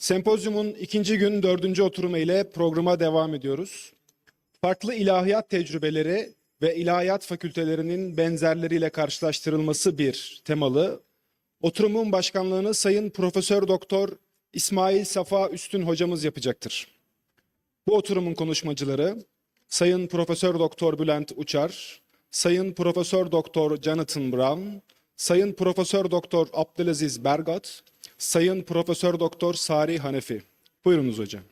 Sempozyumun ikinci gün dördüncü oturumu ile programa devam ediyoruz. Farklı ilahiyat tecrübeleri ve ilahiyat fakültelerinin benzerleriyle karşılaştırılması bir temalı. Oturumun başkanlığını Sayın Profesör Doktor İsmail Safa Üstün hocamız yapacaktır. Bu oturumun konuşmacıları Sayın Profesör Doktor Bülent Uçar, Sayın Profesör Doktor Jonathan Brown, Sayın Profesör Doktor Abdülaziz Bergat, Sayın Profesör Doktor Sari Hanefi. Buyurunuz hocam.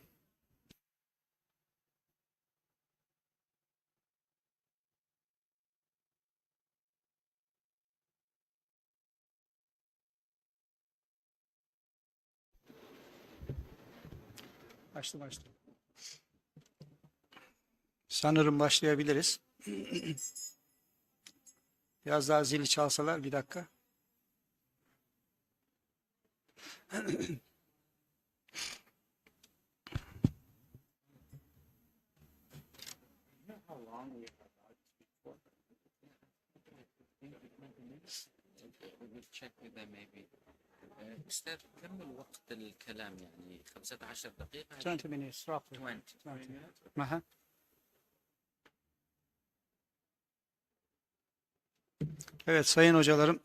Başla. Sanırım başlayabiliriz. Biraz daha zili çalsalar bir dakika. استاذ كمل وقت الكلام يعني 15 دقيقة 20 minutes roughly. 20. Aha. Evet sayın hocalarım,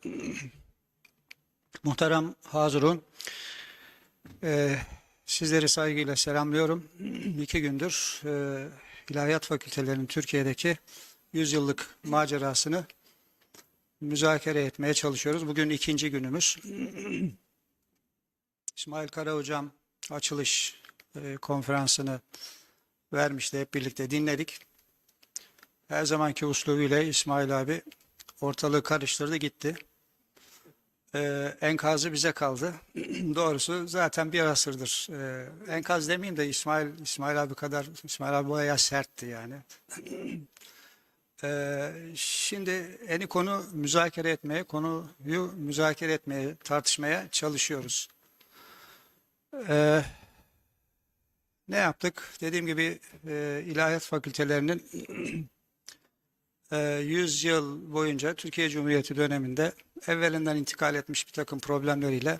muhterem hazırun, sizleri saygıyla selamlıyorum. 2 gündür İlahiyat Fakültelerinin Türkiye'deki 100 yıllık macerasını müzakere etmeye çalışıyoruz. Bugün ikinci günümüz. İsmail Kara hocam açılış konferansını vermişti, hep birlikte dinledik. Her zamanki uslubuyla İsmail abi ortalığı karıştırdı gitti. Enkazı bize kaldı. Doğrusu zaten bir asırdır. Enkaz demeyeyim de İsmail abi bayağı sertti yani. Şimdi konuyu müzakere etmeye, tartışmaya çalışıyoruz. Ne yaptık? Dediğim gibi İlahiyat Fakültelerinin 100 yıl boyunca Türkiye Cumhuriyeti döneminde evvelinden intikal etmiş bir takım problemleriyle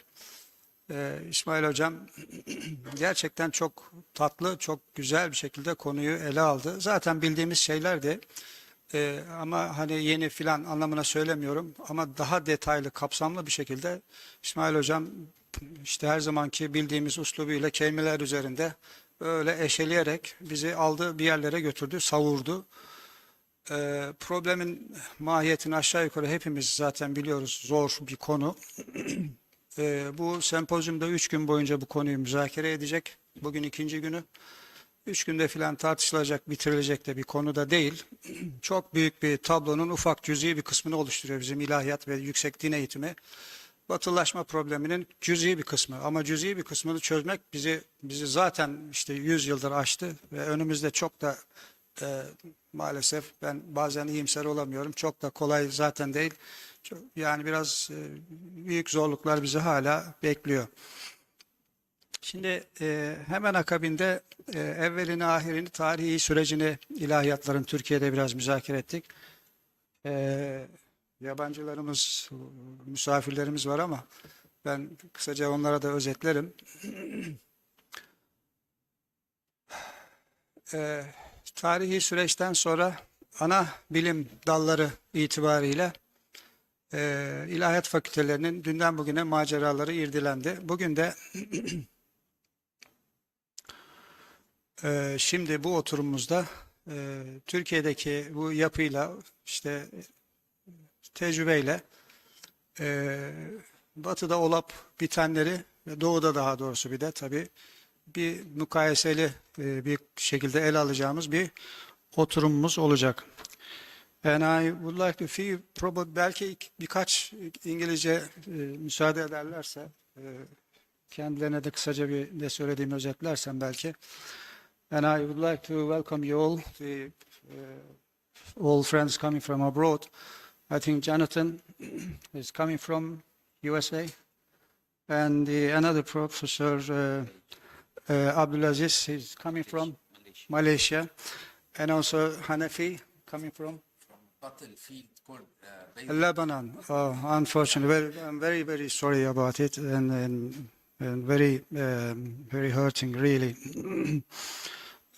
İsmail hocam gerçekten çok tatlı, çok güzel bir şekilde konuyu ele aldı. Zaten bildiğimiz şeylerdi. Ama hani yeni filan anlamına söylemiyorum ama daha detaylı, kapsamlı bir şekilde İsmail hocam işte her zamanki bildiğimiz uslubuyla kelimeler üzerinde öyle eşeleyerek bizi aldı, bir yerlere götürdü, savurdu. Problemin mahiyetini aşağı yukarı hepimiz zaten biliyoruz, zor bir konu. Bu sempozyumda 3 gün boyunca bu konuyu müzakere edecek. Bugün ikinci günü. 3 günde filan tartışılacak, bitirilecek de bir konu da değil. Çok büyük bir tablonun ufak cüz'i bir kısmını oluşturuyor bizim ilahiyat ve yüksek din eğitimi. Batılılaşma probleminin cüz'i bir kısmı. Ama cüz'i bir kısmını çözmek bizi zaten işte 100 yıldır aştı ve önümüzde çok da maalesef ben bazen iyimser olamıyorum. Çok da kolay zaten değil. Yani biraz büyük zorluklar bizi hala bekliyor. Şimdi hemen akabinde evvelini ahirini tarihi sürecini ilahiyatların Türkiye'de biraz müzakere ettik. Yabancılarımız, misafirlerimiz var ama ben kısaca onlara da özetlerim. Tarihi süreçten sonra ana bilim dalları itibariyle İlahiyat Fakültelerinin dünden bugüne maceraları irdelendi. Bugün de şimdi bu oturumumuzda Türkiye'deki bu yapıyla işte tecrübeyle Batı'da olup bitenleri ve Doğu'da daha doğrusu bir de tabii bir mukayeseli bir şekilde ele alacağımız bir oturumumuz olacak. And I would like to feel belki birkaç İngilizce müsaade ederlerse kendilerine de kısaca bir ne söylediğimi özetlersem belki. And I would like to welcome you all, all friends coming from abroad. I think Jonathan is coming from USA, and another professor, Abdulaziz, is coming from Malaysia, and also Hanefi coming from battlefield called Lebanon. Oh, unfortunately, I'm very, very sorry about it, and and very very hurting really.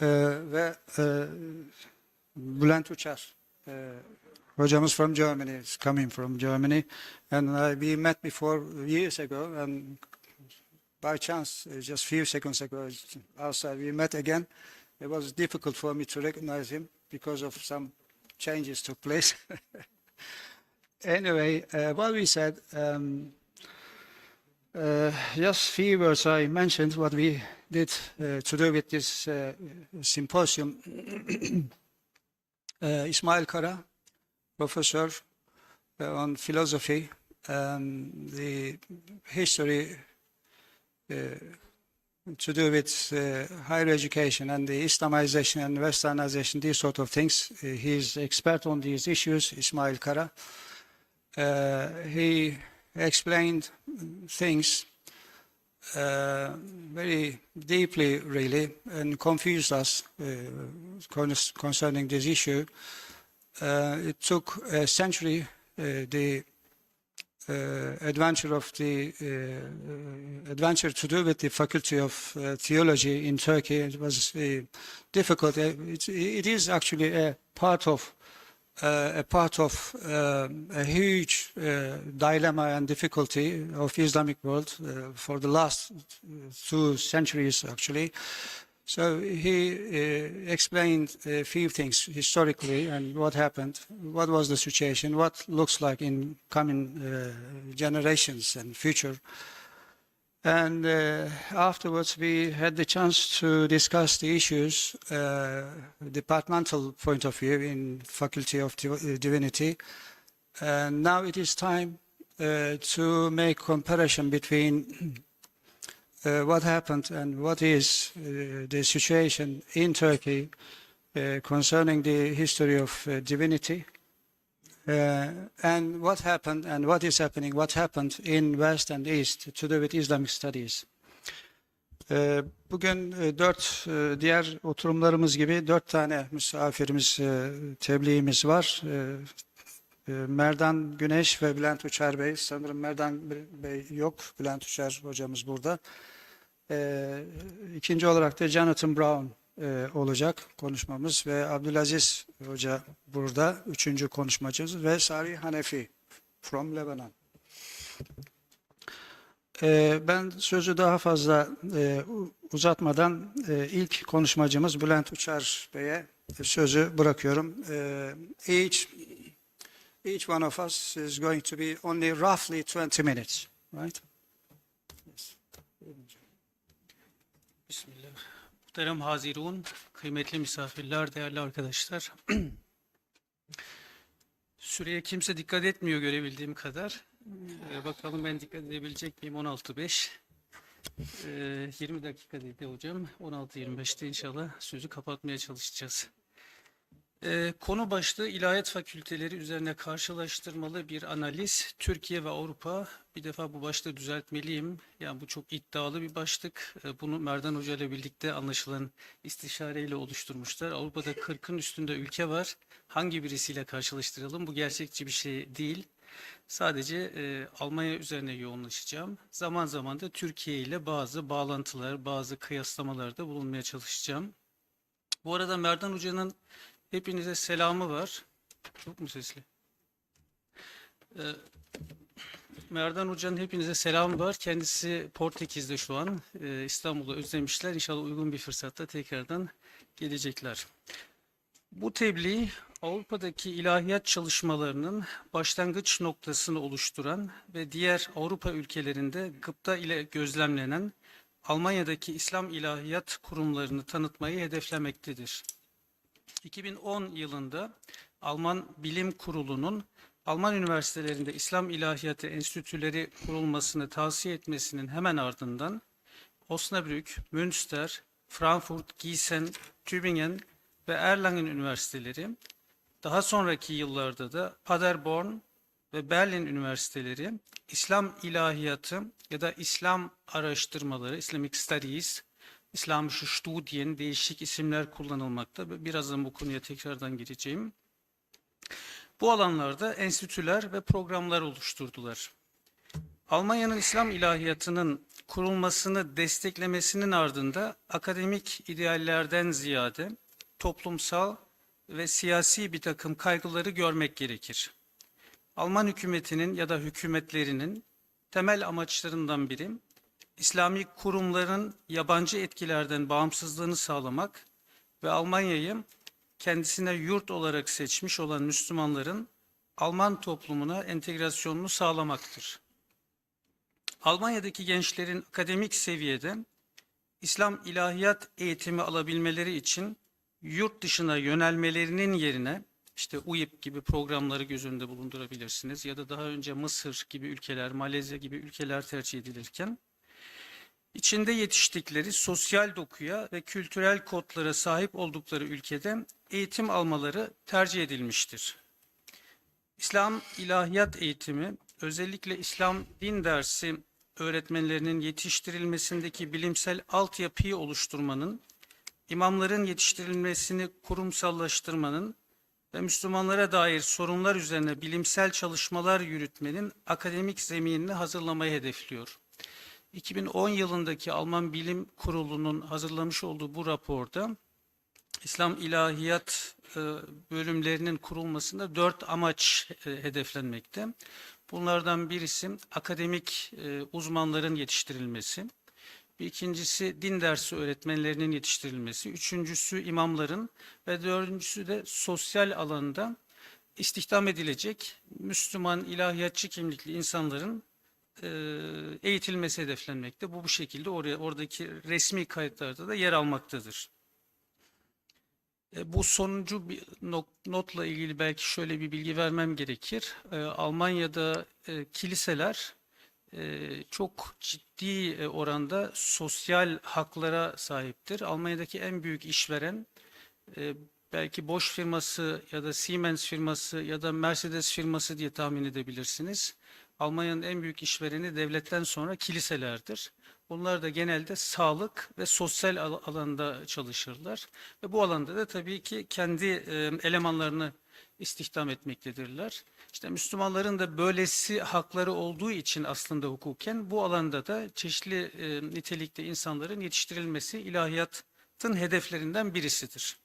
Ve Bülent Uçar, hocamız from Germany, is coming from Germany, and we met before years ago, and by chance, just few seconds ago, outside, we met again. It was difficult for me to recognize him because of some changes took place. Anyway, what we said, just few words I mentioned what we did to do with this symposium. İsmail Kara, professor on philosophy, the history to do with higher education and the Islamization and Westernization, these sort of things. He's expert on these issues, İsmail Kara. He explained things very deeply, really, and confused us concerning this issue. It took a century, the adventure to do with the Faculty of Theology in Turkey. It was difficult. It is actually a part of a huge dilemma and difficulty of Islamic world for the last 2 centuries, actually. So he explained a few things historically and what happened, what was the situation, what looks like in coming generations and future. And afterwards we had the chance to discuss the issues, departmental point of view in Faculty of Divinity. And now it is time to make comparison between what happened and what is the situation in Turkey concerning the history of divinity, and what happened and what is happening, what happened in West and East to do with Islamic studies. Bugün 4 diğer oturumlarımız gibi 4 tane misafirimiz, tebliğimiz var. Merdan, Güneş ve Bülent Uçar Bey. Sanırım Merdan Bey yok, Bülent Uçar hocamız burada. İkinci olarak da Jonathan Brown olacak konuşmamız ve Abdülaziz Hoca burada, 3. konuşmacımız ve Sari Hanefi from Lebanon. Ben sözü daha fazla uzatmadan ilk konuşmacımız Bülent Uçar Bey'e sözü bırakıyorum. Each one of us is going to be only roughly 20 minutes, right? Yes. Bismillah. Muhterem Hazirun, kıymetli misafirler, değerli arkadaşlar. Süreye kimse dikkat etmiyor görebildiğim kadar. Bakalım ben dikkat edebilecek miyim? 16.5. 20 dakika dedi hocam. 16.25'te inşallah sözü kapatmaya çalışacağız. Konu başlığı İlahiyat Fakülteleri üzerine karşılaştırmalı bir analiz. Türkiye ve Avrupa. Bir defa bu başlığı düzeltmeliyim. Yani bu çok iddialı bir başlık. Bunu Merdan Hoca ile birlikte anlaşılan istişareyle oluşturmuşlar. Avrupa'da 40'ın üstünde ülke var. Hangi birisiyle karşılaştıralım? Bu gerçekçi bir şey değil. Sadece Almanya üzerine yoğunlaşacağım. Zaman zaman da Türkiye ile bazı bağlantılar, bazı kıyaslamalarda bulunmaya çalışacağım. Bu arada Merdan Hoca'nın hepinize selamı var. Çok mu sesli? Merdan Hoca'nın hepinize selamı var. Kendisi Portekiz'de şu an. İstanbul'u özlemişler. İnşallah uygun bir fırsatta tekrardan gelecekler. Bu tebliğ Avrupa'daki ilahiyat çalışmalarının başlangıç noktasını oluşturan ve diğer Avrupa ülkelerinde gıpta ile gözlemlenen Almanya'daki İslam ilahiyat kurumlarını tanıtmayı hedeflemektedir. 2010 yılında Alman Bilim Kurulu'nun Alman üniversitelerinde İslam İlahiyatı Enstitüleri kurulmasını tavsiye etmesinin hemen ardından Osnabrück, Münster, Frankfurt, Gießen, Tübingen ve Erlangen üniversiteleri, daha sonraki yıllarda da Paderborn ve Berlin üniversiteleri İslam ilahiyatı ya da İslam araştırmaları, Islamic Studies, İslamische Studien, değişik isimler kullanılmakta. Birazdan bu konuya tekrardan gireceğim. Bu alanlarda enstitüler ve programlar oluşturdular. Almanya'nın İslam ilahiyatının kurulmasını desteklemesinin ardında akademik ideallerden ziyade toplumsal ve siyasi bir takım kaygıları görmek gerekir. Alman hükümetinin ya da hükümetlerinin temel amaçlarından biri, İslami kurumların yabancı etkilerden bağımsızlığını sağlamak ve Almanya'yı kendisine yurt olarak seçmiş olan Müslümanların Alman toplumuna entegrasyonunu sağlamaktır. Almanya'daki gençlerin akademik seviyede İslam ilahiyat eğitimi alabilmeleri için yurt dışına yönelmelerinin yerine işte UİP gibi programları göz önünde bulundurabilirsiniz ya da daha önce Mısır gibi ülkeler, Malezya gibi ülkeler tercih edilirken içinde yetiştikleri sosyal dokuya ve kültürel kodlara sahip oldukları ülkede eğitim almaları tercih edilmiştir. İslam ilahiyat eğitimi özellikle İslam din dersi öğretmenlerinin yetiştirilmesindeki bilimsel altyapıyı oluşturmanın, imamların yetiştirilmesini kurumsallaştırmanın ve Müslümanlara dair sorunlar üzerine bilimsel çalışmalar yürütmenin akademik zeminini hazırlamayı hedefliyor. 2010 yılındaki Alman Bilim Kurulu'nun hazırlamış olduğu bu raporda İslam ilahiyat bölümlerinin kurulmasında 4 amaç hedeflenmekte. Bunlardan birisi akademik uzmanların yetiştirilmesi, bir ikincisi din dersi öğretmenlerinin yetiştirilmesi, üçüncüsü imamların ve dördüncüsü de sosyal alanda istihdam edilecek Müslüman ilahiyatçı kimlikli insanların eğitilmesi hedeflenmekte. Bu şekilde oradaki resmi kayıtlarda da yer almaktadır. Bu sonuncu bir notla ilgili belki şöyle bir bilgi vermem gerekir. Almanya'da kiliseler çok ciddi oranda sosyal haklara sahiptir. Almanya'daki en büyük işveren belki Bosch firması ya da Siemens firması ya da Mercedes firması diye tahmin edebilirsiniz. Almanya'nın en büyük işvereni devletten sonra kiliselerdir. Bunlar da genelde sağlık ve sosyal alanda çalışırlar. Ve bu alanda da tabii ki kendi elemanlarını istihdam etmektedirler. İşte Müslümanların da böylesi hakları olduğu için aslında hukuken bu alanda da çeşitli nitelikte insanların yetiştirilmesi ilahiyatın hedeflerinden birisidir.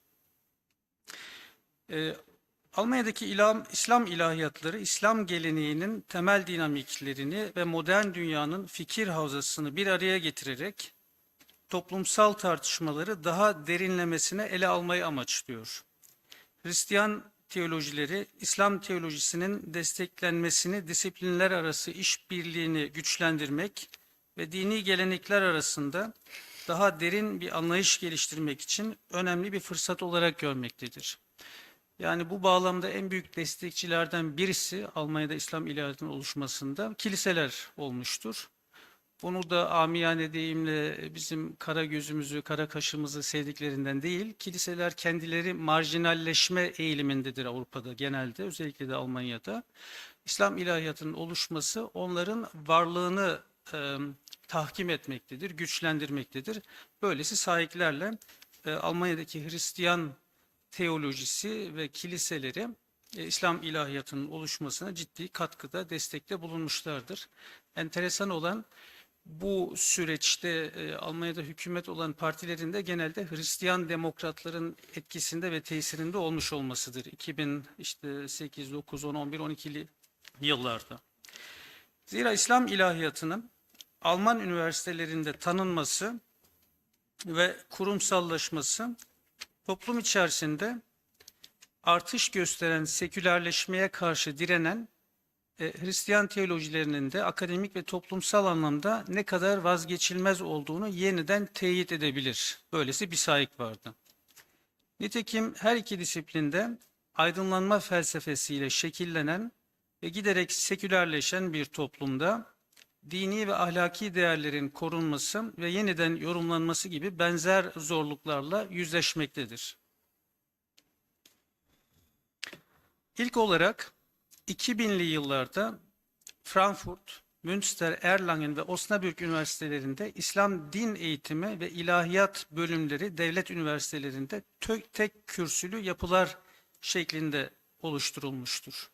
Almanya'daki İslam ilahiyatları, İslam geleneğinin temel dinamiklerini ve modern dünyanın fikir havzasını bir araya getirerek toplumsal tartışmaları daha derinlemesine ele almayı amaçlıyor. Hristiyan teolojileri, İslam teolojisinin desteklenmesini, disiplinler arası işbirliğini güçlendirmek ve dini gelenekler arasında daha derin bir anlayış geliştirmek için önemli bir fırsat olarak görmektedir. Yani bu bağlamda en büyük destekçilerden birisi Almanya'da İslam ilahiyatının oluşmasında kiliseler olmuştur. Bunu da amiyane deyimle bizim kara gözümüzü, kara kaşımızı sevdiklerinden değil, kiliseler kendileri marjinalleşme eğilimindedir Avrupa'da genelde, özellikle de Almanya'da. İslam ilahiyatının oluşması onların varlığını tahkim etmektedir, güçlendirmektedir. Böylesi sahiplerle Almanya'daki Hristiyan teolojisi ve kiliseleri İslam ilahiyatının oluşmasına ciddi katkıda, destekte bulunmuşlardır. Enteresan olan bu süreçte Almanya'da hükümet olan partilerin de genelde Hristiyan demokratların etkisinde ve tesirinde olmuş olmasıdır. 2008, 9, 10, 11, 12'li yıllarda. Zira İslam ilahiyatının Alman üniversitelerinde tanınması ve kurumsallaşması toplum içerisinde artış gösteren sekülerleşmeye karşı direnen Hristiyan teolojilerinin de akademik ve toplumsal anlamda ne kadar vazgeçilmez olduğunu yeniden teyit edebilir. Böylesi bir sahip vardı. Nitekim her iki disiplinde aydınlanma felsefesiyle şekillenen ve giderek sekülerleşen bir toplumda dini ve ahlaki değerlerin korunması ve yeniden yorumlanması gibi benzer zorluklarla yüzleşmektedir. İlk olarak 2000'li yıllarda Frankfurt, Münster, Erlangen ve Osnabrück üniversitelerinde İslam din eğitimi ve ilahiyat bölümleri devlet üniversitelerinde tek kürsülü yapılar şeklinde oluşturulmuştur.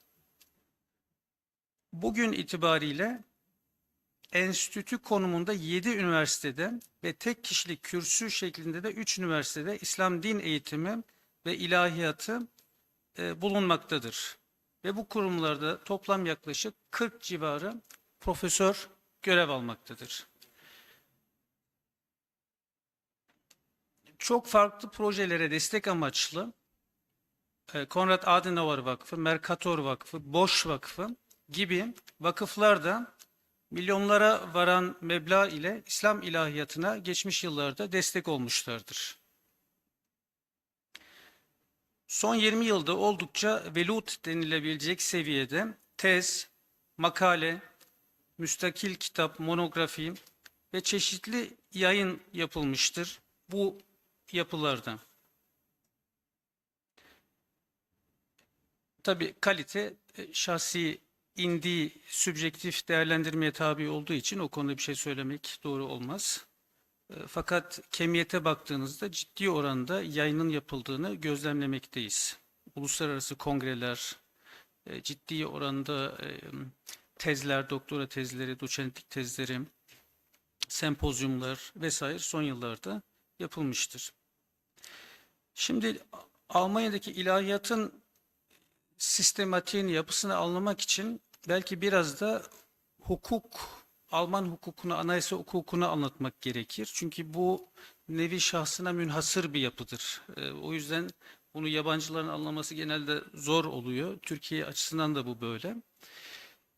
Bugün itibariyle enstitü konumunda 7 üniversitede ve tek kişilik kürsü şeklinde de 3 üniversitede İslam din eğitimi ve ilahiyatı bulunmaktadır. Ve bu kurumlarda toplam yaklaşık 40 civarı profesör görev almaktadır. Çok farklı projelere destek amaçlı Konrad Adenauer Vakfı, Mercator Vakfı, Boş Vakfı gibi vakıflar da milyonlara varan meblağ ile İslam ilahiyatına geçmiş yıllarda destek olmuşlardır. Son 20 yılda oldukça velut denilebilecek seviyede tez, makale, müstakil kitap, monografi ve çeşitli yayın yapılmıştır bu yapılarda. Tabii kalite şahsi, indi, sübjektif değerlendirmeye tabi olduğu için o konuda bir şey söylemek doğru olmaz. Fakat kemiyete baktığınızda ciddi oranda yayının yapıldığını gözlemlemekteyiz. Uluslararası kongreler, ciddi oranda tezler, doktora tezleri, doçentlik tezleri, sempozyumlar vesaire son yıllarda yapılmıştır. Şimdi Almanya'daki ilahiyatın sistematiğini, yapısını anlamak için belki biraz da Alman hukukunu, anayasa hukukunu anlatmak gerekir. Çünkü bu nevi şahsına münhasır bir yapıdır. O yüzden bunu yabancıların anlaması genelde zor oluyor. Türkiye açısından da bu böyle.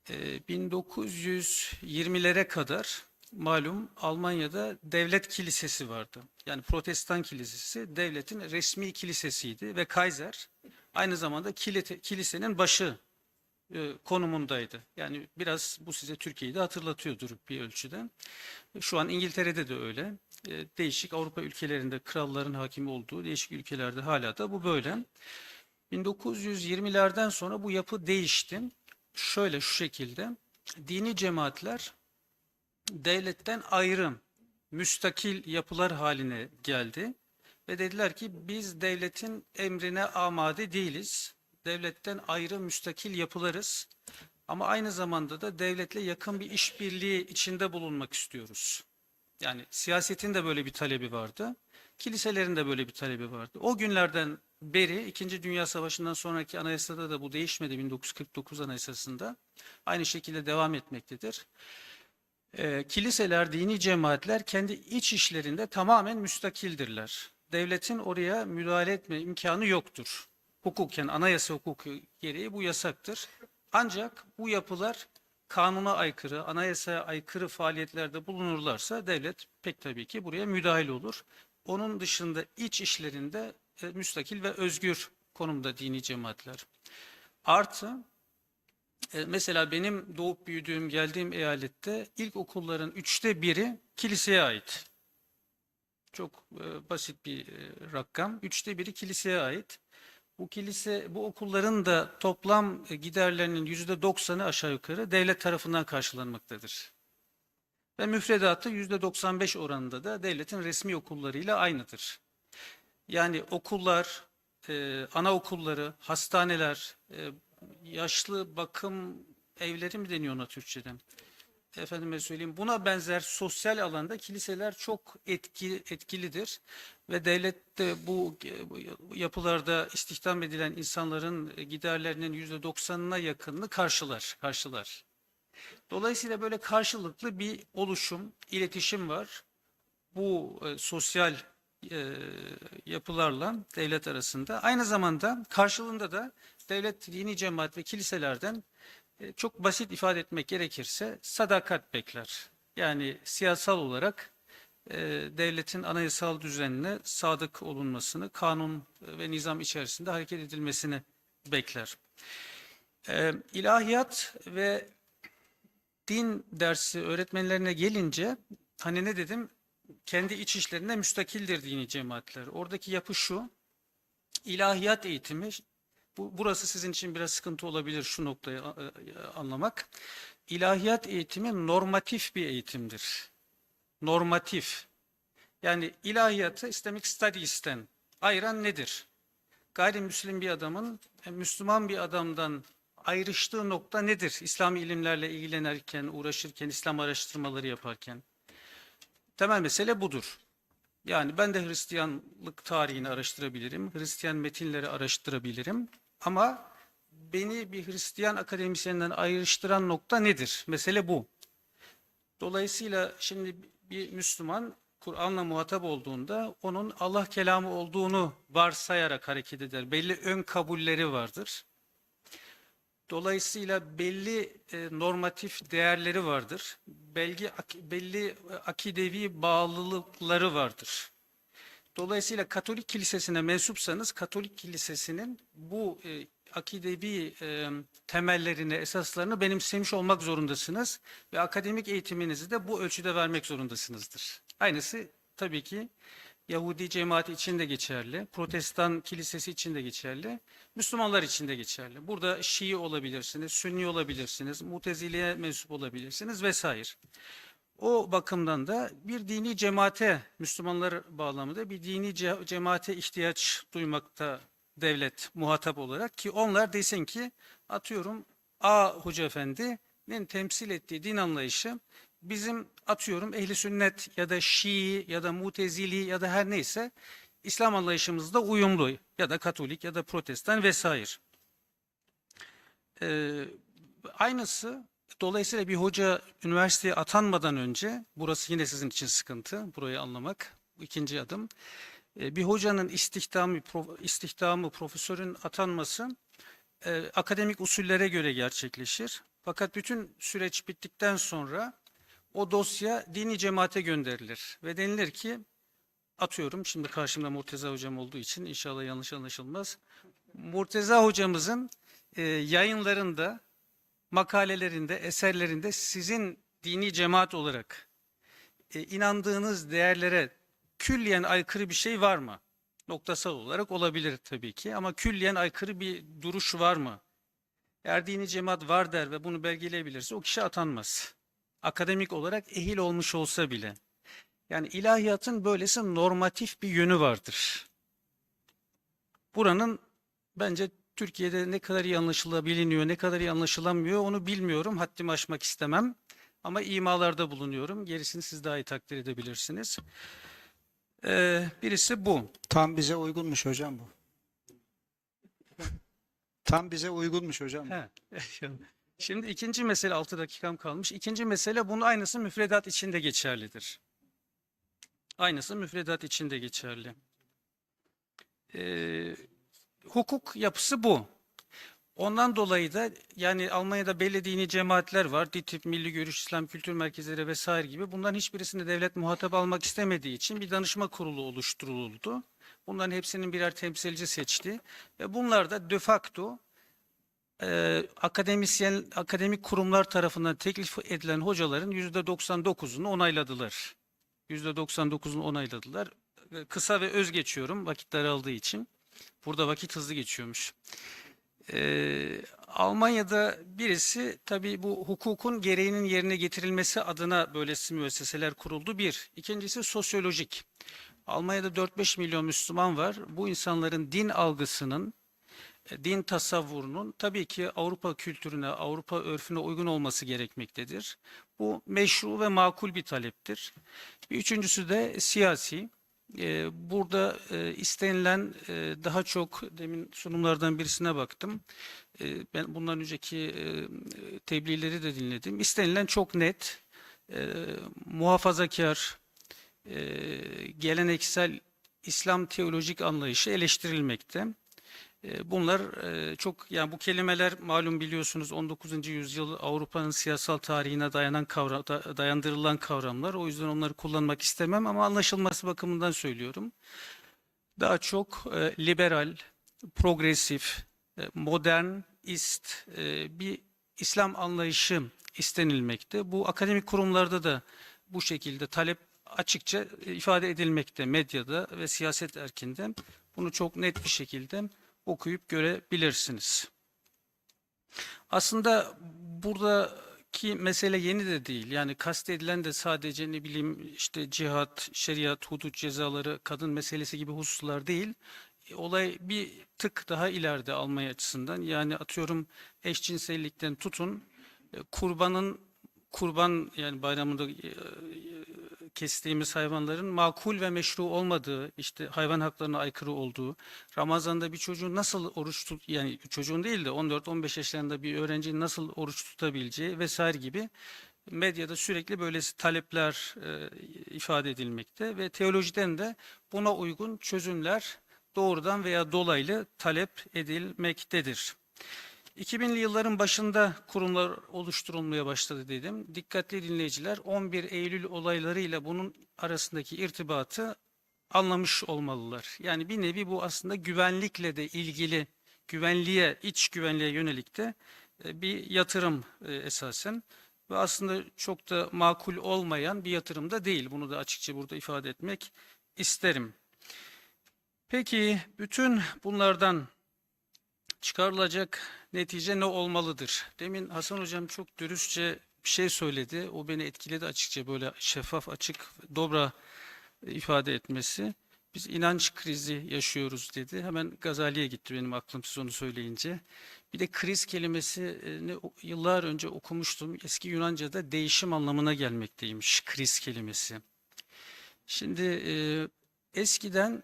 1920'lere kadar malum Almanya'da devlet kilisesi vardı. Yani Protestan kilisesi devletin resmi kilisesiydi ve Kaiser aynı zamanda kilisenin başı konumundaydı. Yani biraz bu size Türkiye'yi de hatırlatıyordur bir ölçüde. Şu an İngiltere'de de öyle. Değişik Avrupa ülkelerinde kralların hakim olduğu değişik ülkelerde hala da bu böyle. 1920'lerden sonra bu yapı değişti. Şöyle şu şekilde dini cemaatler devletten ayrı müstakil yapılar haline geldi ve dediler ki biz devletin emrine amade değiliz. Devletten ayrı müstakil yapılarız ama aynı zamanda da devletle yakın bir işbirliği içinde bulunmak istiyoruz. Yani siyasetin de böyle bir talebi vardı. Kiliselerin de böyle bir talebi vardı. O günlerden beri İkinci Dünya Savaşı'ndan sonraki anayasada da bu değişmedi 1949 Anayasası'nda. Aynı şekilde devam etmektedir. Kiliseler, dini cemaatler kendi iç işlerinde tamamen müstakildirler. Devletin oraya müdahale etme imkanı yoktur. Hukuken, anayasa hukuku gereği bu yasaktır. Ancak bu yapılar kanuna aykırı, anayasaya aykırı faaliyetlerde bulunurlarsa devlet pek tabii ki buraya müdahil olur. Onun dışında iç işlerinde müstakil ve özgür konumda dini cemaatler. Artı mesela benim doğup büyüdüğüm, geldiğim eyalette ilkokulların 1/3 kiliseye ait. Çok basit bir rakam. 1/3 kiliseye ait. Bu okulların da toplam giderlerinin %90'ı aşağı yukarı devlet tarafından karşılanmaktadır. Ve müfredatı %95 oranında da devletin resmi okullarıyla aynıdır. Yani okullar, anaokulları, hastaneler, yaşlı bakım evleri mi deniyor ona Türkçe'de? Efendime söyleyeyim, buna benzer sosyal alanda kiliseler çok etkilidir ve devlet de bu yapılarda istihdam edilen insanların giderlerinin %90'ına yakınını karşılar. Dolayısıyla böyle karşılıklı bir oluşum, iletişim var. Bu sosyal yapılarla devlet arasında. Aynı zamanda karşılığında da devlet, dini cemaat ve kiliselerden çok basit ifade etmek gerekirse sadakat bekler. Yani siyasal olarak devletin anayasal düzenine sadık olunmasını, kanun ve nizam içerisinde hareket edilmesini bekler. İlahiyat ve din dersi öğretmenlerine gelince hani ne dedim? Kendi iç işlerinde müstakildir dini cemaatler. Oradaki yapı şu: ilahiyat eğitimi, burası sizin için biraz sıkıntı olabilir şu noktayı anlamak. İlahiyat eğitimi normatif bir eğitimdir. Normatif. Yani ilahiyatı Islamic Studies'ten ayıran nedir? Gayrimüslim bir adamın Müslüman bir adamdan ayrıştığı nokta nedir? İslami ilimlerle ilgilenirken, uğraşırken, İslam araştırmaları yaparken. Temel mesele budur. Yani ben de Hristiyanlık tarihini araştırabilirim, Hristiyan metinleri araştırabilirim ama beni bir Hristiyan akademisyenden ayrıştıran nokta nedir? Mesele bu. Dolayısıyla şimdi bir Müslüman Kur'an'la muhatap olduğunda onun Allah kelamı olduğunu varsayarak hareket eder. Belli ön kabulleri vardır. Dolayısıyla belli normatif değerleri vardır. Belli akidevi bağlılıkları vardır. Dolayısıyla Katolik Kilisesi'ne mensupsanız Katolik Kilisesi'nin bu akidevi temellerini, esaslarını benimsemiş olmak zorundasınız ve akademik eğitiminizi de bu ölçüde vermek zorundasınızdır. Aynısı tabii ki Yahudi cemaati için de geçerli, Protestan kilisesi için de geçerli, Müslümanlar için de geçerli. Burada Şii olabilirsiniz, Sünni olabilirsiniz, Mutezile'ye mensup olabilirsiniz vesaire. O bakımdan da bir dini cemaate, Müslümanlar bağlamında bir dini cemaate ihtiyaç duymakta devlet muhatap olarak ki onlar desin ki atıyorum A Hoca Efendi'nin temsil ettiği din anlayışı bizim atıyorum ehli sünnet ya da Şii ya da Mutezili ya da her neyse İslam anlayışımızda uyumlu ya da Katolik ya da Protestan vesaire. Aynısı dolayısıyla bir hoca üniversiteye atanmadan önce burası yine sizin için sıkıntı burayı anlamak ikinci adım. Bir hocanın istihdamı, profesörün atanması akademik usullere göre gerçekleşir. Fakat bütün süreç bittikten sonra o dosya dini cemaate gönderilir ve denilir ki atıyorum şimdi karşımda Murteza hocam olduğu için inşallah yanlış anlaşılmaz. Murteza hocamızın yayınlarında, makalelerinde, eserlerinde sizin dini cemaat olarak inandığınız değerlere külliyen aykırı bir şey var mı? Noktasal olarak olabilir tabii ki ama külliyen aykırı bir duruş var mı? Eğer dini cemaat var der ve bunu belgeleyebilirse o kişi atanmaz. Akademik olarak ehil olmuş olsa bile. Yani ilahiyatın böylesi normatif bir yönü vardır. Buranın bence Türkiye'de ne kadar iyi anlaşılabiliyor, ne kadar iyi anlaşılamıyor onu bilmiyorum. Haddimi aşmak istemem. Ama imalarda bulunuyorum. Gerisini siz daha iyi takdir edebilirsiniz. Birisi bu. Tam bize uygunmuş hocam bu. Tam bize uygunmuş hocam. He. Şimdi ikinci mesele 6 dakikam kalmış. İkinci mesele bunun aynısı müfredat içinde geçerlidir. Aynısı müfredat içinde geçerli. Hukuk yapısı bu. Ondan dolayı da yani Almanya'da belli dini cemaatler var. DİTİB, Milli Görüş, İslam Kültür Merkezleri vesaire gibi. Bunların hiçbirisini devlet muhatap almak istemediği için bir danışma kurulu oluşturuldu. Bunların hepsinin birer temsilci seçti. Ve bunlar da de facto akademik kurumlar tarafından teklif edilen hocaların %99'unu onayladılar. %99'unu onayladılar. Kısa ve öz geçiyorum vakit daraldığı için. Burada vakit hızlı geçiyormuş. Almanya'da birisi tabii bu hukukun gereğinin yerine getirilmesi adına böylesi müesseseler kuruldu. Bir. İkincisi sosyolojik. Almanya'da 4-5 milyon Müslüman var. Bu insanların din algısının, din tasavvurunun tabii ki Avrupa kültürüne, Avrupa örfüne uygun olması gerekmektedir. Bu meşru ve makul bir taleptir. Bir üçüncüsü de siyasi. Burada istenilen daha çok demin sunumlardan birisine baktım. Ben bundan önceki tebliğleri de dinledim. İstenilen çok net, muhafazakar, geleneksel İslam teolojik anlayışı eleştirilmekte. Bunlar çok yani bu kelimeler malum biliyorsunuz 19. yüzyıl Avrupa'nın siyasal tarihine dayandırılan kavramlar. O yüzden onları kullanmak istemem ama anlaşılması bakımından söylüyorum. Daha çok liberal, progresif, modernist bir İslam anlayışı istenilmekte. Bu akademik kurumlarda da bu şekilde talep açıkça ifade edilmekte medyada ve siyaset erkinde. Bunu çok net bir şekilde okuyup görebilirsiniz. Aslında buradaki mesele yeni de değil. Yani kastedilen de sadece ne bileyim işte cihat, şeriat, hudut cezaları, kadın meselesi gibi hususlar değil. olay bir tık daha ileride Almanya açısından. Yani atıyorum eşcinsellikten tutun kurban yani bayramında kestiğimiz hayvanların makul ve meşru olmadığı, işte hayvan haklarına aykırı olduğu, Ramazan'da bir çocuğun nasıl oruç yani çocuğun değil de 14-15 yaşlarında bir öğrencinin nasıl oruç tutabileceği vesaire gibi medyada sürekli böyle talepler ifade edilmekte ve teolojiden de buna uygun çözümler doğrudan veya dolaylı talep edilmektedir. 2000'li yılların başında kurumlar oluşturulmaya başladı dedim. Dikkatli dinleyiciler 11 Eylül olaylarıyla bunun arasındaki irtibatı anlamış olmalılar. Yani bir nevi bu aslında güvenlikle de ilgili, iç güvenliğe yönelik de bir yatırım esasen. Ve aslında çok da makul olmayan bir yatırım da değil. Bunu da açıkça burada ifade etmek isterim. Peki bütün bunlardan çıkarılacak netice ne olmalıdır? Demin Hasan Hocam çok dürüstçe bir şey söyledi. O beni etkiledi açıkça, böyle şeffaf, açık, dobra ifade etmesi. Biz inanç krizi yaşıyoruz dedi. Hemen Gazali'ye gitti benim aklım siz onu söyleyince. Bir de kriz kelimesini yıllar önce okumuştum. Eski Yunanca'da değişim anlamına gelmekteymiş kriz kelimesi. Şimdi eskiden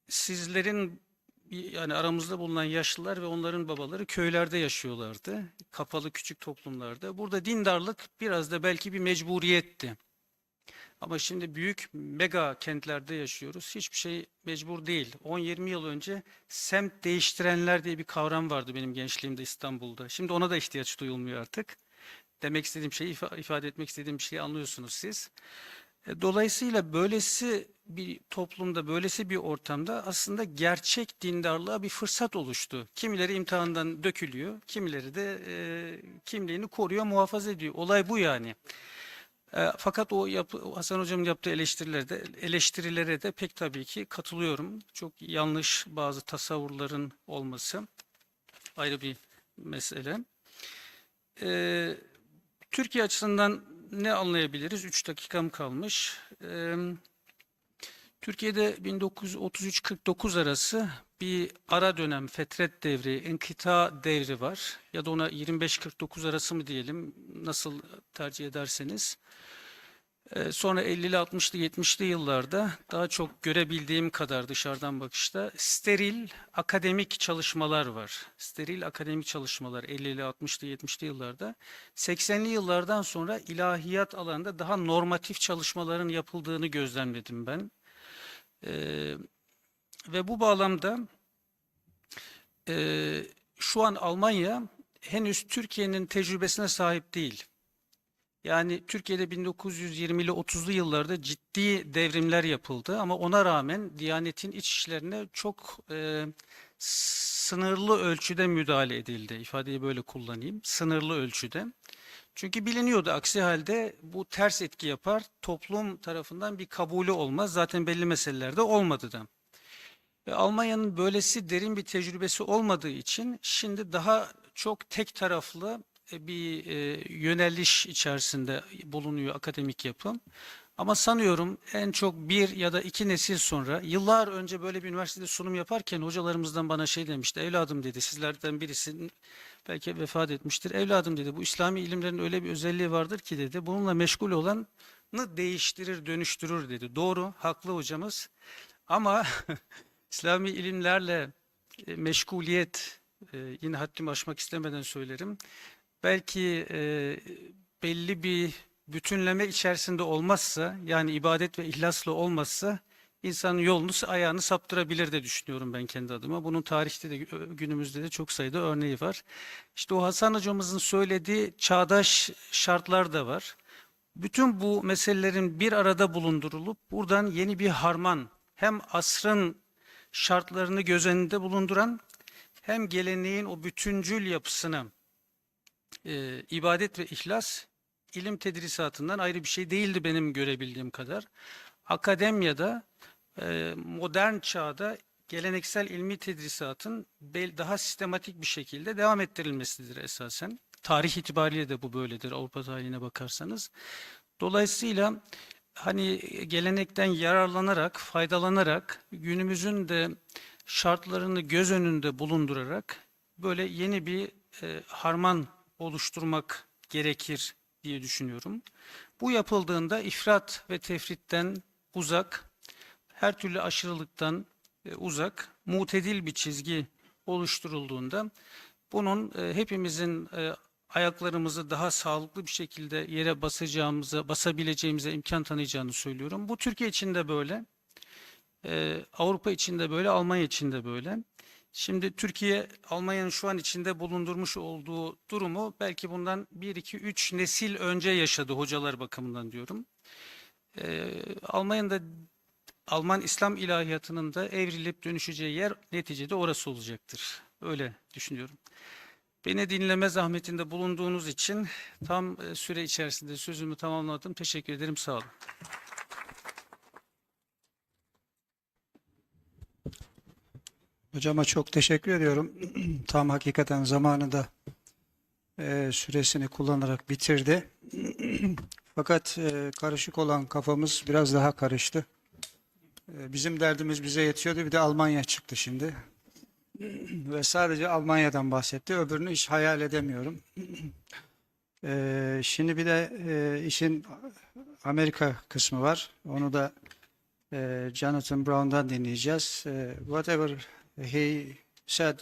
sizlerin yani aramızda bulunan yaşlılar ve onların babaları köylerde yaşıyorlardı. Kapalı küçük toplumlarda. Burada dindarlık biraz da belki bir mecburiyetti. Ama şimdi büyük mega kentlerde yaşıyoruz. Hiçbir şey mecbur değil. 10-20 yıl önce semt değiştirenler diye bir kavram vardı benim gençliğimde İstanbul'da. Şimdi ona da ihtiyaç duyulmuyor artık. Demek istediğim şeyi ifade etmek istediğim şeyi anlıyorsunuz siz. Dolayısıyla böylesi bir toplumda, böylesi bir ortamda aslında gerçek dindarlığa bir fırsat oluştu. Kimileri imtihandan dökülüyor, kimileri de kimliğini koruyor, muhafaza ediyor. Olay bu yani. Fakat Hasan Hocam'ın yaptığı eleştirilere de pek tabii ki katılıyorum. Çok yanlış bazı tasavvurların olması ayrı bir mesele. Türkiye açısından ne anlayabiliriz? 3 dakikam kalmış. Türkiye'de 1933-49 arası bir ara dönem, fetret devri, inkıta devri var. Ya da ona 25-49 arası mı diyelim, nasıl tercih ederseniz. Sonra 50'li, 60'lı, 70'li yıllarda daha çok görebildiğim kadar dışarıdan bakışta steril akademik çalışmalar var. Steril akademik çalışmalar 50'li, 60'lı, 70'li yıllarda. 80'li yıllardan sonra ilahiyat alanında daha normatif çalışmaların yapıldığını gözlemledim ben. Ve bu bağlamda şu an Almanya henüz Türkiye'nin tecrübesine sahip değil. Yani Türkiye'de 1920'li 30'lu yıllarda ciddi devrimler yapıldı ama ona rağmen Diyanet'in iç işlerine çok sınırlı ölçüde müdahale edildi. İfadeyi böyle kullanayım. Sınırlı ölçüde. Çünkü biliniyordu, aksi halde bu ters etki yapar, toplum tarafından bir kabulü olmaz. Zaten belli meselelerde olmadı da. Ve Almanya'nın böylesi derin bir tecrübesi olmadığı için şimdi daha çok tek taraflı bir yöneliş içerisinde bulunuyor akademik yapım. Ama sanıyorum en çok 1 ya da 2 nesil sonra, yıllar önce böyle bir üniversitede sunum yaparken hocalarımızdan bana şey demişti. Evladım dedi, sizlerden birisi belki vefat etmiştir. Evladım dedi, bu İslami ilimlerin öyle bir özelliği vardır ki dedi, bununla meşgul olanı değiştirir, dönüştürür dedi. Doğru, haklı hocamız. Ama İslami ilimlerle meşguliyet, yine haddimi aşmak istemeden söylerim, belki belli bir bütünleme içerisinde olmazsa, yani ibadet ve ihlasla olmazsa insanın yolunu, ayağını saptırabilir de düşünüyorum ben kendi adıma. Bunun tarihte de günümüzde de çok sayıda örneği var. İşte o Hasan hocamızın söylediği çağdaş şartlar da var. Bütün bu meselelerin bir arada bulundurulup buradan yeni bir harman, hem asrın şartlarını göz önünde bulunduran hem geleneğin o bütüncül yapısını, ibadet ve ihlas ilim tedrisatından ayrı bir şey değildi benim görebildiğim kadar. Akademiyada modern çağda geleneksel ilmi tedrisatın daha sistematik bir şekilde devam ettirilmesidir esasen. Tarih itibariyle de bu böyledir Avrupa tarihine bakarsanız. Dolayısıyla hani gelenekten yararlanarak, faydalanarak günümüzün de şartlarını göz önünde bulundurarak böyle yeni bir harman oluşturmak gerekir diye düşünüyorum. Bu yapıldığında ifrat ve tefritten uzak, her türlü aşırılıktan uzak, mutedil bir çizgi oluşturulduğunda bunun hepimizin ayaklarımızı daha sağlıklı bir şekilde yere basabileceğimize imkan tanıyacağını söylüyorum. Bu Türkiye için de böyle, Avrupa için de böyle, Almanya için de böyle. Şimdi Türkiye, Almanya'nın şu an içinde bulundurmuş olduğu durumu belki bundan 1, 2, 3 nesil önce yaşadı hocalar bakımından diyorum. Alman İslam ilahiyatının da evrilip dönüşeceği yer neticede orası olacaktır. Öyle düşünüyorum. Beni dinleme zahmetinde bulunduğunuz için tam süre içerisinde sözümü tamamladım. Teşekkür ederim. Sağ olun. Hocama çok teşekkür ediyorum. Tam hakikaten zamanında süresini kullanarak bitirdi. Fakat karışık olan kafamız biraz daha karıştı. Bizim derdimiz bize yetiyordu. Bir de Almanya çıktı şimdi. Ve sadece Almanya'dan bahsetti. Öbürünü hiç hayal edemiyorum. Şimdi bir de işin Amerika kısmı var. Onu da Jonathan Brown'dan dinleyeceğiz. Whatever he said,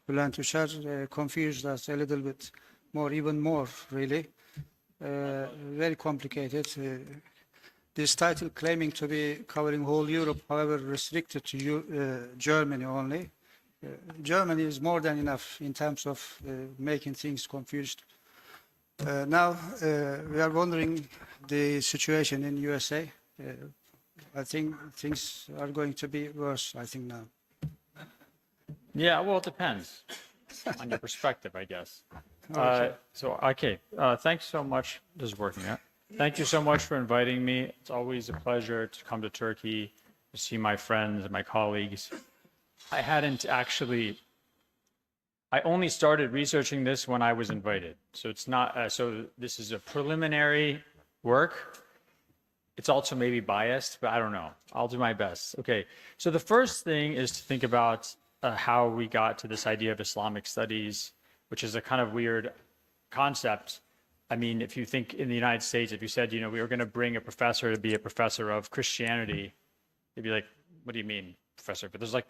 Bülent Uçar confused us a little bit more, even more really. Very complicated. This title claiming to be covering whole Europe, however restricted to Germany only. Germany is more than enough in terms of making things confused. Now we are wondering the situation in USA. I think things are going to be worse, I think now. Yeah, well, it depends on your perspective, I guess. Thanks so much. This is working out. Thank you so much for inviting me. It's always a pleasure to come to Turkey, to see my friends and my colleagues. I only started researching this when I was invited. So it's not, so this is a preliminary work. It's also maybe biased, but I don't know. I'll do my best. Okay, so the first thing is to think about how we got to this idea of Islamic studies, which is a kind of weird concept. I mean, if you think in the United States, if you said, you know, we were going to bring a professor to be a professor of Christianity, they'd be like, what do you mean, professor? But there's like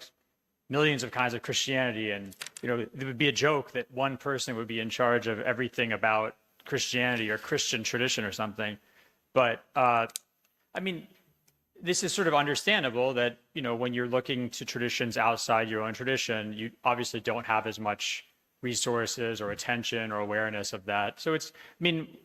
millions of kinds of Christianity, and, you know, it would be a joke that one person would be in charge of everything about Christianity or Christian tradition or something. But, I mean, this is sort of understandable that, you know, when you're looking to traditions outside your own tradition, you obviously don't have as much resources or attention or awareness of that. So it's, I mean,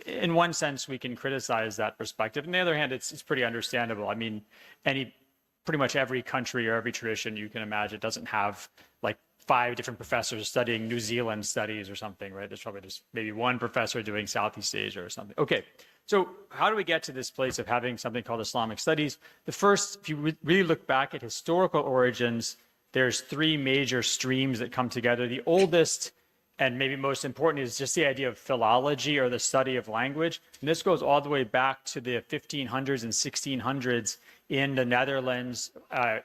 in one sense, we can criticize that perspective. On the other hand, it's pretty understandable. I mean, pretty much every country or every tradition you can imagine doesn't have like 5 different professors studying New Zealand studies or something, right? There's probably just maybe one professor doing Southeast Asia or something. Okay, so how do we get to this place of having something called Islamic studies? The first, if you really look back at historical origins, there's 3 major streams that come together. The oldest and maybe most important is just the idea of philology, or the study of language. And this goes all the way back to the 1500s and 1600s in the Netherlands,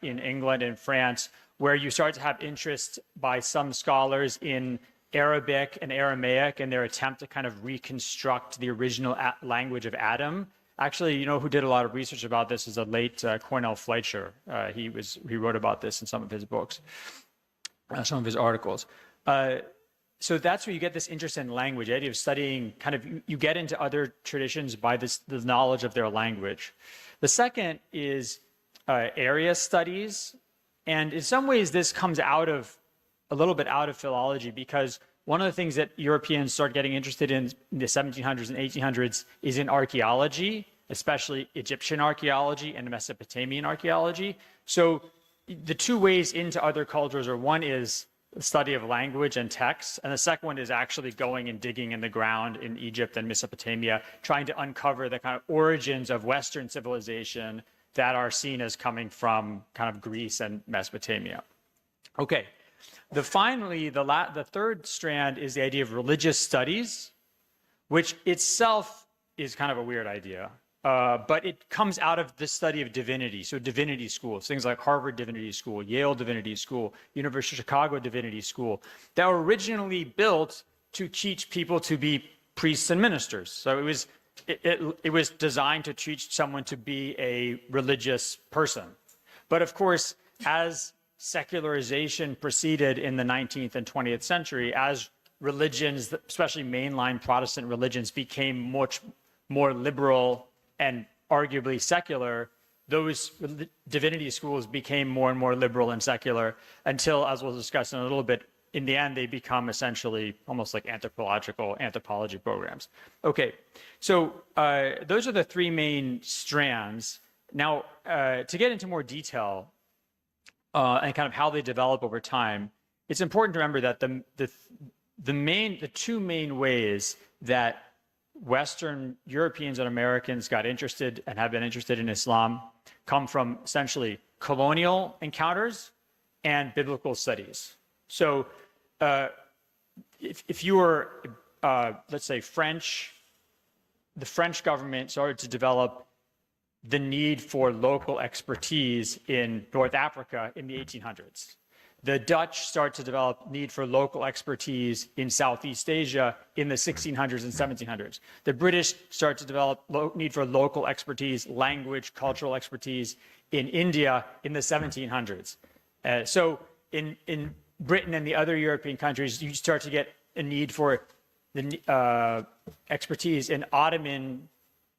in England and France, where you start to have interest by some scholars in Arabic and Aramaic and their attempt to kind of reconstruct the original language of Adam. Actually, you know who did a lot of research about this is the late Cornel Fleischer. He wrote about this in some of his books, some of his articles. So that's where you get this interest in language, the idea of studying, kind of, you get into other traditions by the knowledge of their language. The second is area studies. And in some ways, this comes a little bit out of philology, because one of the things that Europeans start getting interested in the 1700s and 1800s is in archaeology, especially Egyptian archaeology and Mesopotamian archaeology. So the 2 ways into other cultures are, one is the study of language and texts, and the second one is actually going and digging in the ground in Egypt and Mesopotamia, trying to uncover the kind of origins of Western civilization that are seen as coming from kind of Greece and Mesopotamia. Okay, the third strand is the idea of religious studies, which itself is kind of a weird idea. but it comes out of the study of divinity. So divinity schools, things like Harvard Divinity School, Yale Divinity School, University of Chicago Divinity School, that were originally built to teach people to be priests and ministers. So it was designed to teach someone to be a religious person. But of course, as secularization proceeded in the 19th and 20th century, as religions, especially mainline Protestant religions, became much more liberal and arguably secular, those divinity schools became more and more liberal and secular until, as we'll discuss in a little bit, in the end, they become essentially almost like anthropology programs. Okay, so those are the three main strands. Now, to get into more detail and kind of how they develop over time, it's important to remember that the two main ways that Western Europeans and Americans got interested and have been interested in Islam come from essentially colonial encounters and biblical studies. So if you were, let's say, French, the French government started to develop the need for local expertise in North Africa in the 1800s. The Dutch start to develop need for local expertise in Southeast Asia in the 1600s and 1700s. The British start to develop need for local expertise, language, cultural expertise in India in the 1700s. So in Britain and the other European countries, you start to get a need for the expertise in Ottoman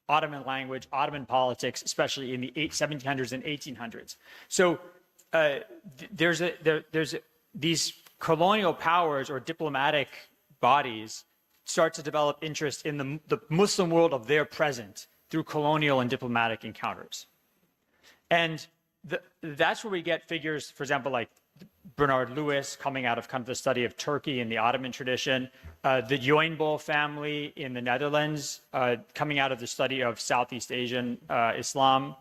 language, Ottoman politics, especially in the 1700s and 1800s. So there's these colonial powers or diplomatic bodies start to develop interest in the Muslim world of their present through colonial and diplomatic encounters. And that's where we get figures, for example, like Bernard Lewis coming out of kind of the study of Turkey and the Ottoman tradition, the Joinbol family in the Netherlands coming out of the study of Southeast Asian Islam,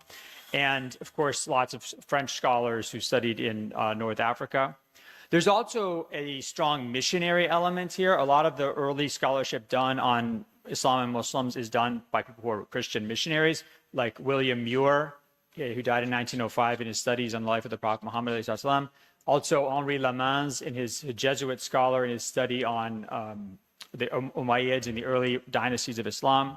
and of course, lots of French scholars who studied in North Africa. There's also a strong missionary element here. A lot of the early scholarship done on Islam and Muslims is done by people who are Christian missionaries, like William Muir, who died in 1905 in his studies on the life of the Prophet Muhammad. Also, Henri Lamans, in his Jesuit scholar, in his study on the Umayyads and the early dynasties of Islam.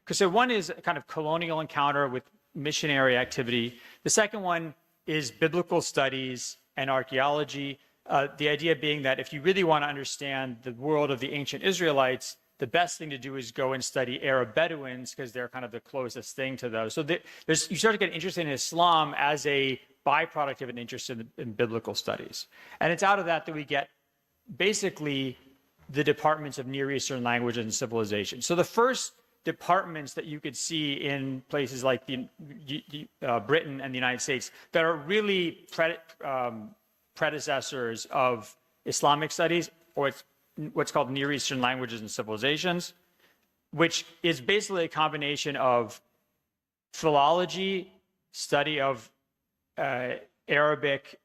Because so one is a kind of colonial encounter with missionary activity. The second one is biblical studies and archaeology. The idea being that if you really want to understand the world of the ancient Israelites, the best thing to do is go and study Arab Bedouins because they're kind of the closest thing to those. So you start to get interested in Islam as a byproduct of an interest in biblical studies. And it's out of that we get basically the departments of Near Eastern language and civilization. So the first departments that you could see in places like Britain and the United States that are really predecessors of Islamic studies, or what's called Near Eastern languages and civilizations, which is basically a combination of philology, study of Arabic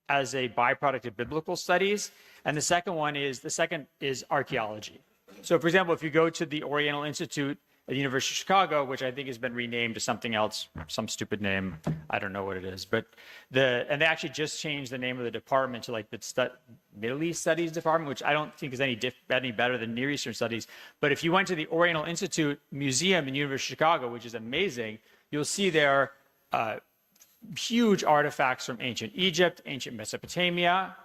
as a byproduct of biblical studies, and the second is archaeology. So, for example, if you go to the Oriental Institute at the University of Chicago, which I think has been renamed to something else, some stupid name, I don't know what it is, but and they actually just changed the name of the department to like the Middle East Studies Department, which I don't think is any better than Near Eastern Studies. But if you went to the Oriental Institute Museum in University of Chicago, which is amazing, you'll see there huge artifacts from ancient Egypt, ancient Mesopotamia,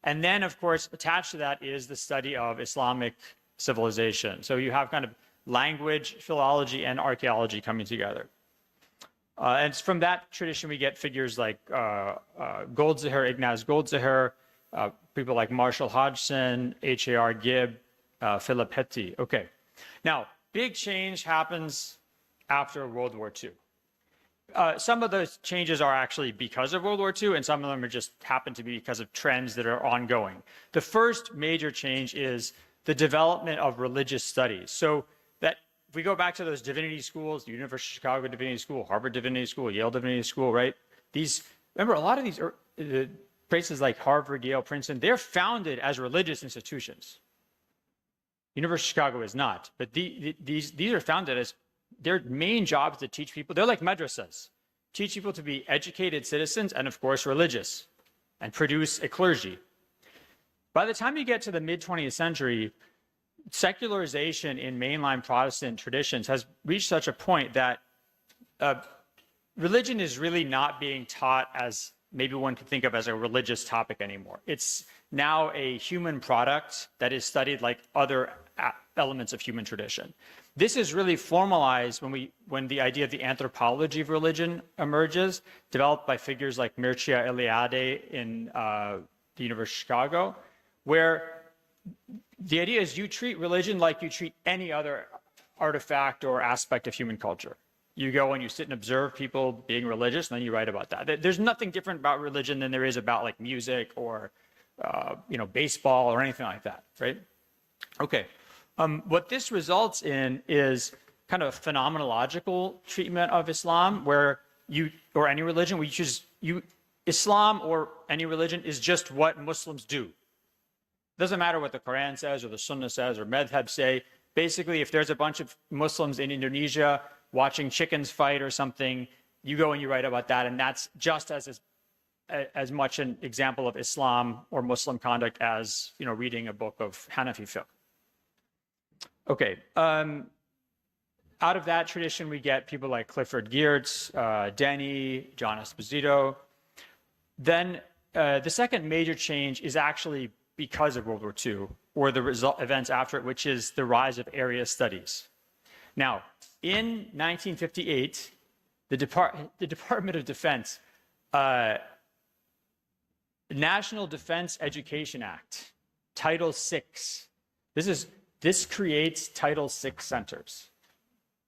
and then, of course, attached to that is the study of Islamic civilization. So you have kind of language, philology, and archaeology coming together. And it's from that tradition we get figures like Goldziher, Ignaz Goldziher, people like Marshall Hodgson, H.A.R. Gibb, Philip Hetty. Okay. Now, big change happens after World War II. Some of those changes are actually because of World War II, and some of them are just happen to be because of trends that are ongoing. The first major change is the development of religious studies. So that if we go back to those divinity schools, the University of Chicago Divinity School, Harvard Divinity School, Yale Divinity School, right? Remember, a lot of these places like Harvard, Yale, Princeton, they're founded as religious institutions. University of Chicago is not, but these are founded as their main job is to teach people. They're like madrasas, teach people to be educated citizens and, of course, religious, and produce a clergy. By the time you get to the mid-20th century, secularization in mainline Protestant traditions has reached such a point that religion is really not being taught as maybe one could think of as a religious topic anymore. It's now a human product that is studied like other elements of human tradition. This is really formalized when the idea of the anthropology of religion emerges, developed by figures like Mircea Eliade in the University of Chicago, where the idea is you treat religion like you treat any other artifact or aspect of human culture. You go and you sit and observe people being religious, and then you write about that. There's nothing different about religion than there is about like music or baseball or anything like that, right? Okay. What this results in is kind of a phenomenological treatment of Islam, where or any religion, Islam or any religion is just what Muslims do. Doesn't matter what the Quran says or the Sunnah says or Madhab say. Basically, if there's a bunch of Muslims in Indonesia watching chickens fight or something, you go and you write about that, and that's just as much an example of Islam or Muslim conduct as reading a book of Hanafi fiqh. Okay, out of that tradition we get people like Clifford Geertz, Denny, John Esposito. Then the second major change is actually because of World War II, or the events after it, which is the rise of area studies. Now, in 1958, the Department of Defense, National Defense Education Act, Title VI. This creates Title VI centers.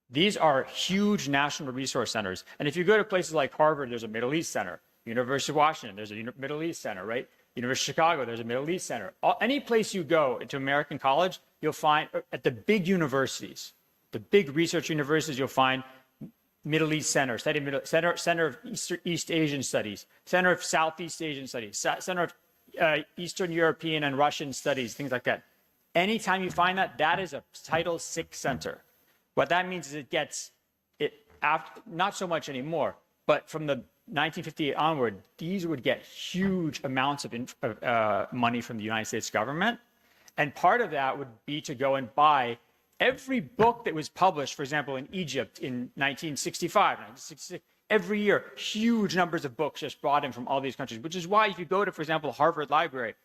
These are huge national resource centers. And if you go to places like Harvard, there's a Middle East Center. University of Washington, there's a Middle East Center, right? University of Chicago, there's a Middle East Center. Any place you go into American college, you'll find at the big universities, the big research universities, you'll find Middle East Center, Center of East Asian Studies, Center of Southeast Asian Studies, Center of Eastern European and Russian Studies, things like that. Anytime you find that, that is a Title VI center. What that means is not so much anymore, but from the 1958 onward, these would get huge amounts of money from the United States government. And part of that would be to go and buy every book that was published, for example, in Egypt in 1965, 1966, every year, huge numbers of books just brought in from all these countries, which is why if you go to, for example, Harvard Library,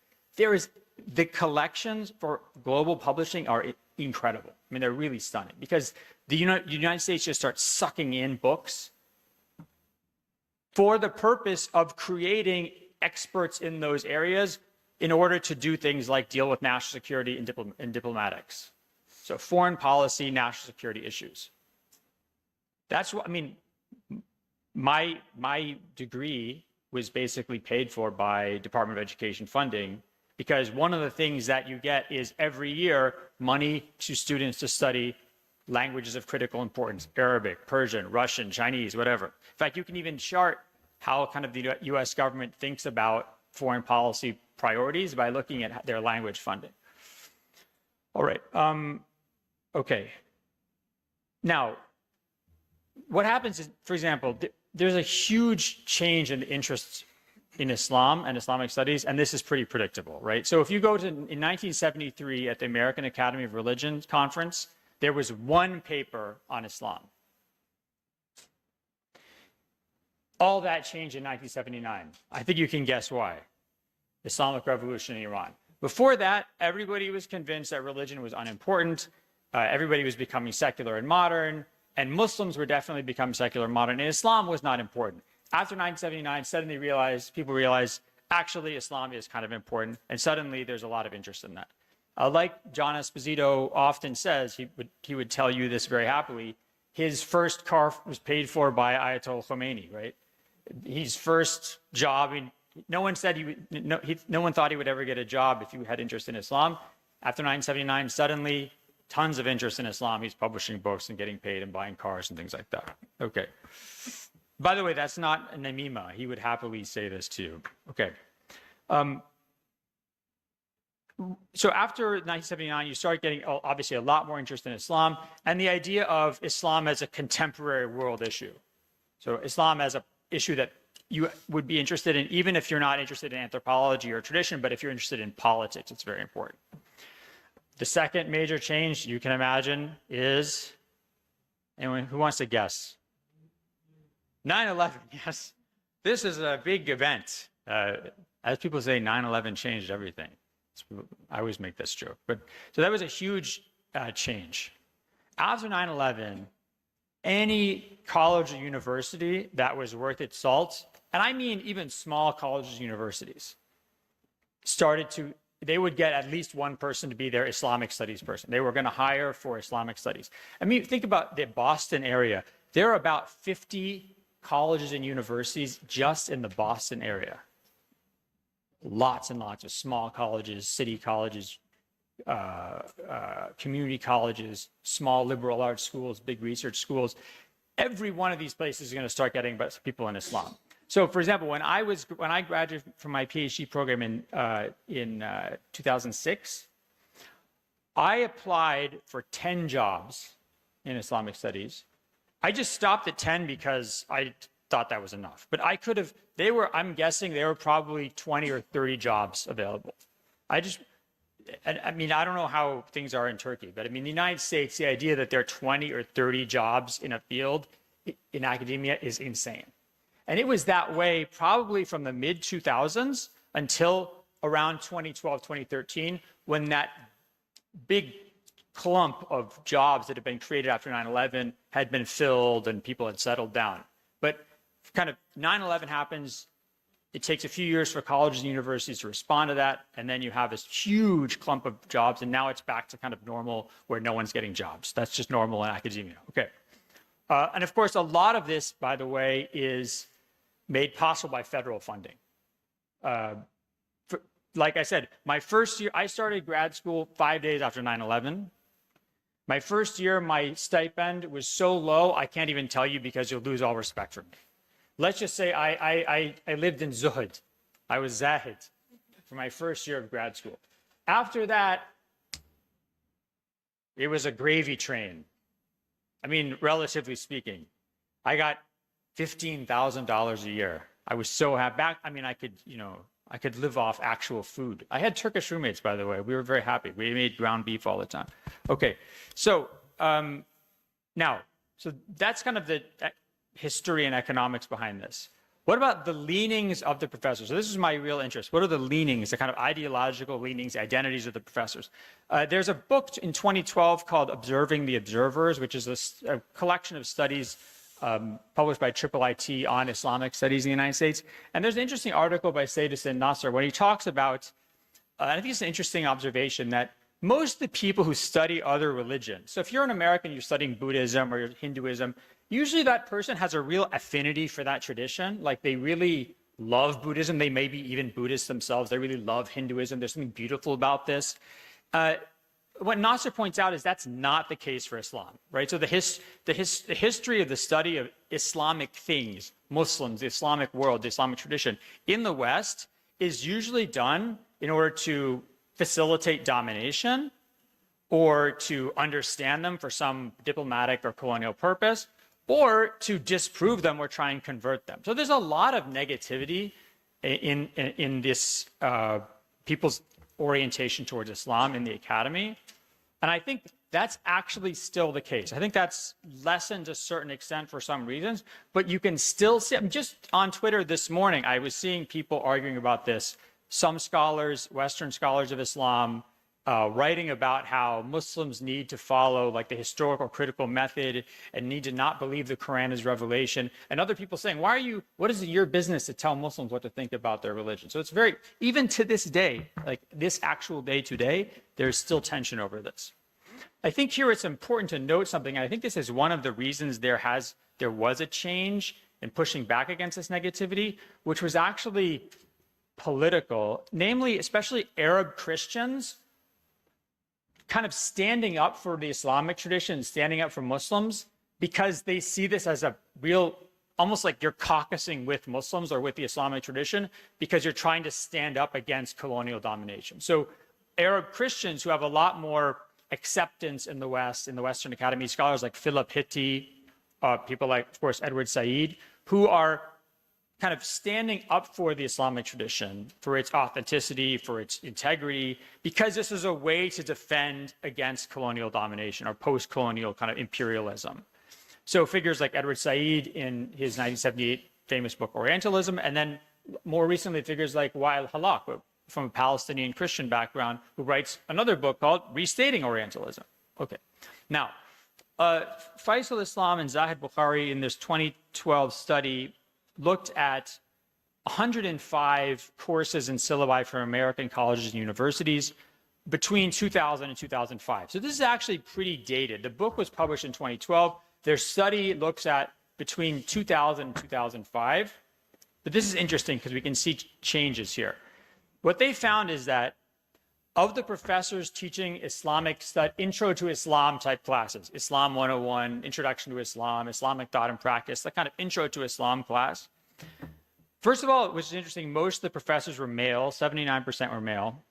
the collections for global publishing are incredible. I mean, they're really stunning because the United States just starts sucking in books for the purpose of creating experts in those areas in order to do things like deal with national security and diplomatics. So foreign policy, national security issues. That's what, I mean, my degree was basically paid for by Department of Education funding, because one of the things that you get is every year money to students to study languages of critical importance: Arabic, Persian, Russian, Chinese, whatever. In fact, you can even chart how kind of the US government thinks about foreign policy priorities by looking at their language funding. All right. Okay. Now, what happens is, for example, there's a huge change in the interests in Islam and Islamic studies, and this is pretty predictable, right? So if you go to, in 1973 at the American Academy of Religions conference, there was one paper on Islam. All that changed in 1979. I think you can guess why. Islamic Revolution in Iran. Before that, everybody was convinced that religion was unimportant. Everybody was becoming secular and modern, and Muslims were definitely becoming secular and modern, and Islam was not important. After 1979, suddenly people realized, actually, Islam is kind of important, and suddenly there's a lot of interest in that. Like John Esposito often says, he would tell you this very happily, his first car was paid for by Ayatollah Khomeini, right? His first job, no one thought he would ever get a job if he had interest in Islam. After 1979, suddenly, tons of interest in Islam. He's publishing books and getting paid and buying cars and things like that. Okay. By the way, that's not a namima. He would happily say this to you. Okay. so after 1979, you start getting obviously a lot more interest in Islam and the idea of Islam as a contemporary world issue. So Islam as an issue that you would be interested in, even if you're not interested in anthropology or tradition, but if you're interested in politics, it's very important. The second major change you can imagine is, anyone who wants to guess? 9/11, yes. This is a big event. As people say, 9/11 changed everything. I always make this joke. But so that was a huge change. After 9/11, any college or university that was worth its salt, and I mean even small colleges and universities, they would get at least one person to be their Islamic studies person. They were going to hire for Islamic studies. I mean, think about the Boston area. There are about 50 colleges and universities just in the Boston area. Lots and lots of small colleges, city colleges, community colleges, small liberal arts schools, big research schools. Every one of these places is going to start getting people in Islam. So, for example, when I graduated from my PhD program in 2006, I applied for 10 jobs in Islamic studies. I just stopped at 10 because I thought that was enough. But I'm guessing there were probably 20 or 30 jobs available. I mean, I don't know how things are in Turkey, but I mean, the United States, the idea that there are 20 or 30 jobs in a field in academia is insane. And it was that way probably from the mid-2000s until around 2012, 2013, when that big clump of jobs that had been created after 9/11 had been filled and people had settled down. But kind of 9/11 happens, it takes a few years for colleges and universities to respond to that, and then you have this huge clump of jobs, and now it's back to kind of normal where no one's getting jobs. That's just normal in academia. Okay. And of course, a lot of this, by the way, is made possible by federal funding. Like I said, my first year, I started grad school 5 days after 9/11. My first year, my stipend was so low, I can't even tell you because you'll lose all respect for me. Let's just say I lived in Zuhud. I was Zahid for my first year of grad school. After that, it was a gravy train. I mean, relatively speaking. I got $15,000 a year. I was so happy. I could live off actual food. I had Turkish roommates, by the way. We were very happy. We made ground beef all the time. Okay, so so that's kind of the history and economics behind this. What about the leanings of the professors? So this is my real interest. What are the leanings, the kind of ideological leanings, identities of the professors? There's a book in 2012 called Observing the Observers, which is a collection of studies published by IIIT on Islamic studies in the United States. And there's an interesting article by Sayyid Hussein Nasr when he talks about, and I think it's an interesting observation, that most of the people who study other religions, so if you're an American, you're studying Buddhism or Hinduism, usually that person has a real affinity for that tradition. Like they really love Buddhism. They may be even Buddhists themselves. They really love Hinduism. There's something beautiful about this. What Nasr points out is that's not the case for Islam, right? So the history of the study of Islamic things, Muslims, the Islamic world, the Islamic tradition in the West is usually done in order to facilitate domination or to understand them for some diplomatic or colonial purpose, or to disprove them or try and convert them. So there's a lot of negativity in this people's orientation towards Islam in the academy. And I think that's actually still the case. I think that's lessened to a certain extent for some reasons, but you can still see, I mean, just on Twitter this morning, I was seeing people arguing about this. Some scholars, Western scholars of Islam, writing about how Muslims need to follow like the historical critical method and need to not believe the Quran is revelation. And other people saying, what is it your business to tell Muslims what to think about their religion? So it's even to this day, like this actual day today, there's still tension over this. I think here it's important to note something. And I think this is one of the reasons there was a change in pushing back against this negativity, which was actually political, namely, especially Arab Christians kind of standing up for the Islamic tradition, standing up for Muslims, because they see this as a real, almost like you're caucusing with Muslims or with the Islamic tradition, because you're trying to stand up against colonial domination. So Arab Christians who have a lot more acceptance in the West, in the Western Academy, scholars like Philip Hitti, people like, of course, Edward Said, who are kind of standing up for the Islamic tradition, for its authenticity, for its integrity, because this is a way to defend against colonial domination or post-colonial kind of imperialism. So figures like Edward Said in his 1978 famous book, Orientalism, and then more recently figures like Wael Halak, from a Palestinian Christian background, who writes another book called Restating Orientalism. Okay. Now, Faisal Islam and Zahid Bukhari in this 2012 study looked at 105 courses and syllabi from American colleges and universities between 2000 and 2005. So this is actually pretty dated. The book was published in 2012. Their study looks at between 2000 and 2005. But this is interesting because we can see changes here. What they found is that of the professors teaching Islamic intro to Islam type classes, Islam 101, Introduction to Islam, Islamic thought and practice, that kind of intro to Islam class. First of all, which is interesting, most of the professors were male, 79% were male.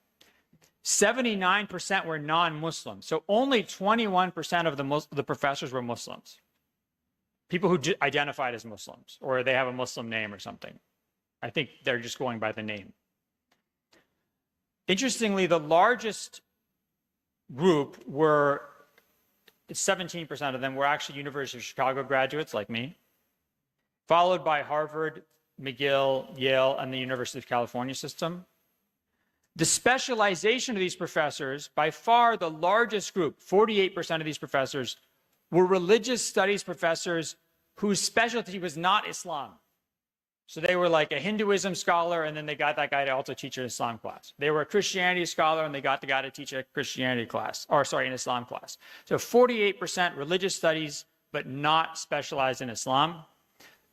79% were non-Muslim. So only 21% of the professors were Muslims. People who identified as Muslims, or they have a Muslim name or something. I think they're just going by the name. Interestingly, the largest group were 17% of them were actually University of Chicago graduates like me, followed by Harvard, McGill, Yale, and the University of California system. The specialization of these professors, by far the largest group, 48% of these professors, were religious studies professors whose specialty was not Islam. So they were like a Hinduism scholar, and then they got that guy to also teach an Islam class. They were a Christianity scholar, and they got the guy to teach a Christianity class, or sorry, an Islam class. So 48% religious studies, but not specialized in Islam.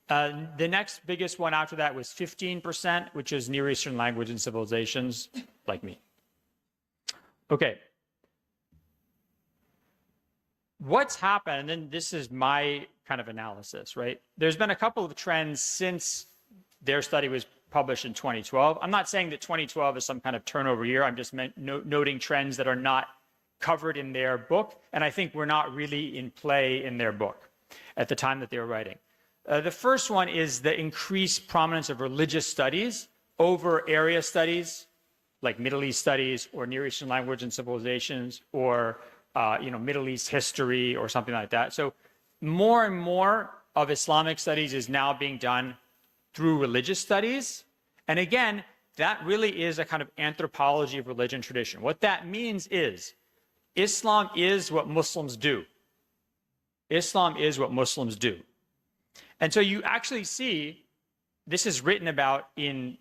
The next biggest one after that was 15%, which is Near Eastern language and civilizations, like me. Okay. What's happened, and then this is my kind of analysis, right? There's been a couple of trends since their study was published in 2012. I'm not saying that 2012 is some kind of turnover year. I'm just noting trends that are not covered in their book, and I think were not really in play in their book at the time that they were writing. The first one is the increased prominence of religious studies over area studies, like Middle East studies or Near Eastern language and civilizations, or Middle East history or something like that. So more and more of Islamic studies is now being done through religious studies. And again, that really is a kind of anthropology of religion tradition. What that means is Islam is what Muslims do. Islam is what Muslims do. And so you actually see this is written about in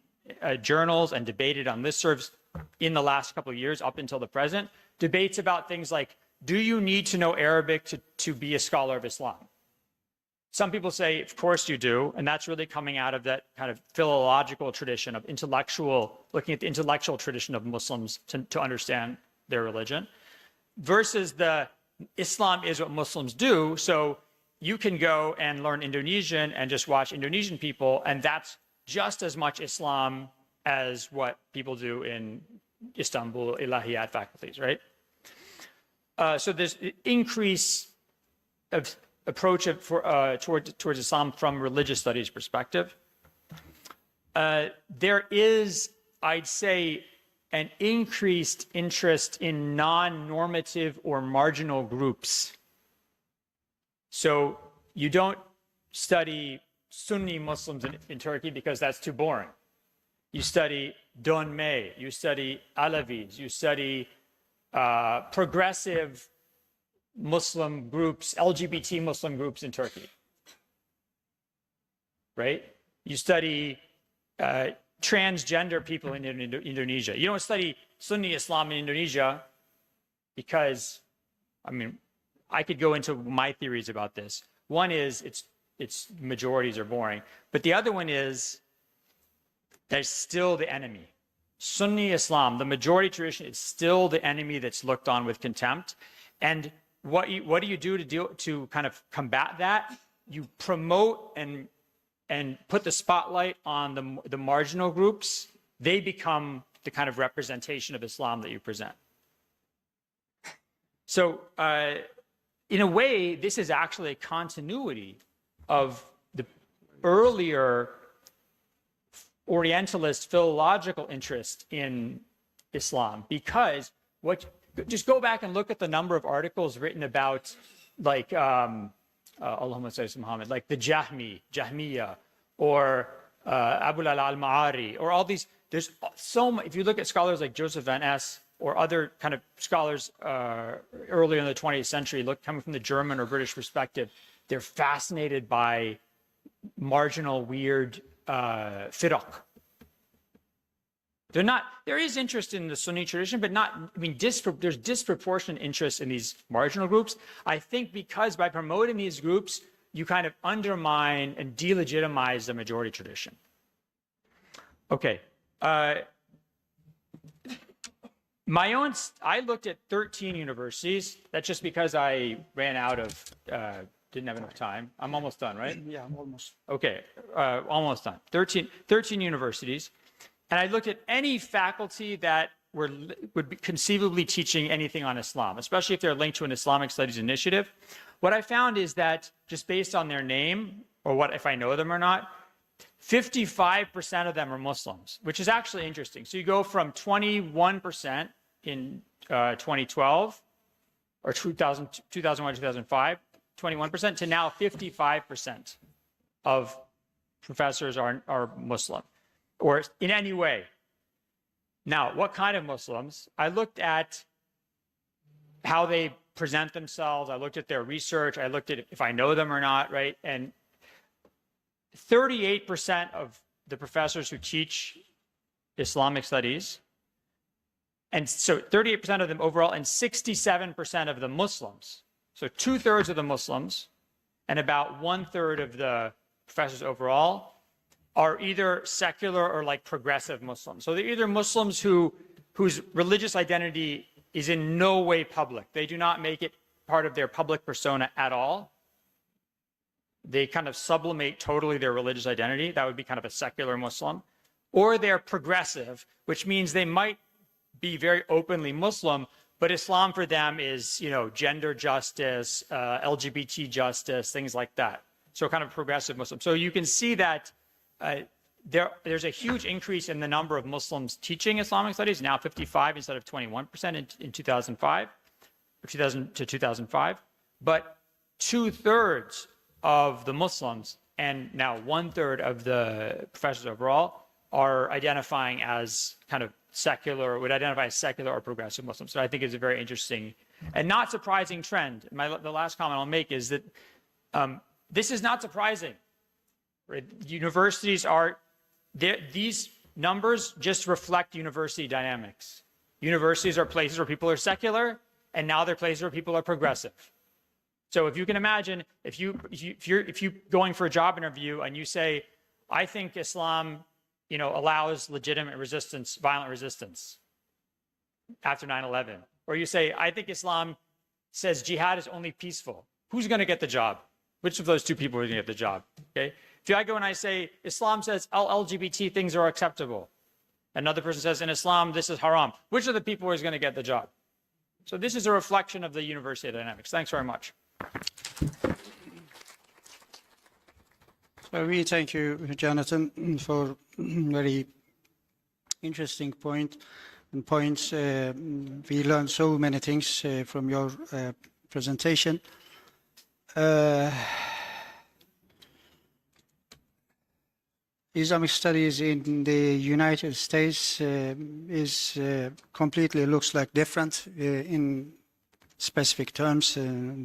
journals and debated on listservs in the last couple of years up until the present. Debates about things like, do you need to know Arabic to be a scholar of Islam? Some people say, of course you do, and that's really coming out of that kind of philological tradition of looking at the intellectual tradition of Muslims to understand their religion, versus the Islam is what Muslims do, so you can go and learn Indonesian and just watch Indonesian people, and that's just as much Islam as what people do in Istanbul Ilahiyat faculties, right? So there's increase of approach towards Islam from religious studies perspective. There is, I'd say, an increased interest in non-normative or marginal groups. So you don't study Sunni Muslims in Turkey because that's too boring. You study Donme, you study Alevis, you study progressive Muslim groups, LGBT Muslim groups in Turkey, right? You study transgender people in Indonesia. You don't study Sunni Islam in Indonesia because, I could go into my theories about this. One is its majorities are boring, but the other one is there's still the enemy. Sunni Islam, the majority tradition, is still the enemy that's looked on with contempt. And what do you do to kind of combat that? You promote and put the spotlight on the marginal groups. They become the kind of representation of Islam that you present. So in a way, this is actually a continuity of the earlier Orientalist philological interest in Islam, because just go back and look at the number of articles written about, like Allahumma salli Muhammad, like the Jahmiya, or Abu al-Ma'ari, or all these. There's so much. If you look at scholars like Joseph Van Es or other kind of scholars earlier in the 20th century, coming from the German or British perspective, they're fascinated by marginal, weird firaq. There is interest in the Sunni tradition, but there's disproportionate interest in these marginal groups. I think because by promoting these groups, you kind of undermine and delegitimize the majority tradition. Okay. I looked at 13 universities. That's just because I ran out of, didn't have enough time. I'm almost done, right? Yeah, almost. Okay, almost done. 13 universities. And I looked at any faculty that would be conceivably teaching anything on Islam, especially if they're linked to an Islamic studies initiative. What I found is that just based on their name, or if I know them or not, 55% of them are Muslims, which is actually interesting. So you go from 21% in 2012, or 2001, 2005, 21%, to now 55% of professors are Muslim, or in any way. Now, what kind of Muslims? I looked at how they present themselves. I looked at their research. I looked at if I know them or not, right? And 38% of the professors who teach Islamic studies, and so 38% of them overall, and 67% of the Muslims, so 2/3 of the Muslims and about 1/3 of the professors overall, are either secular or like progressive Muslims. So they're either Muslims whose religious identity is in no way public. They do not make it part of their public persona at all. They kind of sublimate totally their religious identity. That would be kind of a secular Muslim. Or they're progressive, which means they might be very openly Muslim, but Islam for them is, gender justice, LGBT justice, things like that. So kind of progressive Muslim. So you can see that there's a huge increase in the number of Muslims teaching Islamic studies, now 55 instead of 21% in 2005, or 2000 to 2005. But 2/3 of the Muslims and now 1/3 of the professors overall are identifying as kind of secular, would identify as secular or progressive Muslims. So I think it's a very interesting and not surprising trend. The last comment I'll make is that this is not surprising. Right? Universities these numbers just reflect university dynamics. Universities are places where people are secular, and now they're places where people are progressive. So if you can imagine, if you're going for a job interview and you say, I think Islam, allows legitimate resistance, violent resistance after 9/11, or you say, I think Islam says jihad is only peaceful, who's going to get the job? Which of those two people are going to get the job? Okay. If I go and I say, Islam says all LGBT things are acceptable, another person says, in Islam, this is haram, which of the people is going to get the job? So this is a reflection of the university dynamics. Thanks very much. So we thank you, Jonathan, for very interesting points. We learned so many things from your presentation. Islamic studies in the United States completely looks like different in specific terms,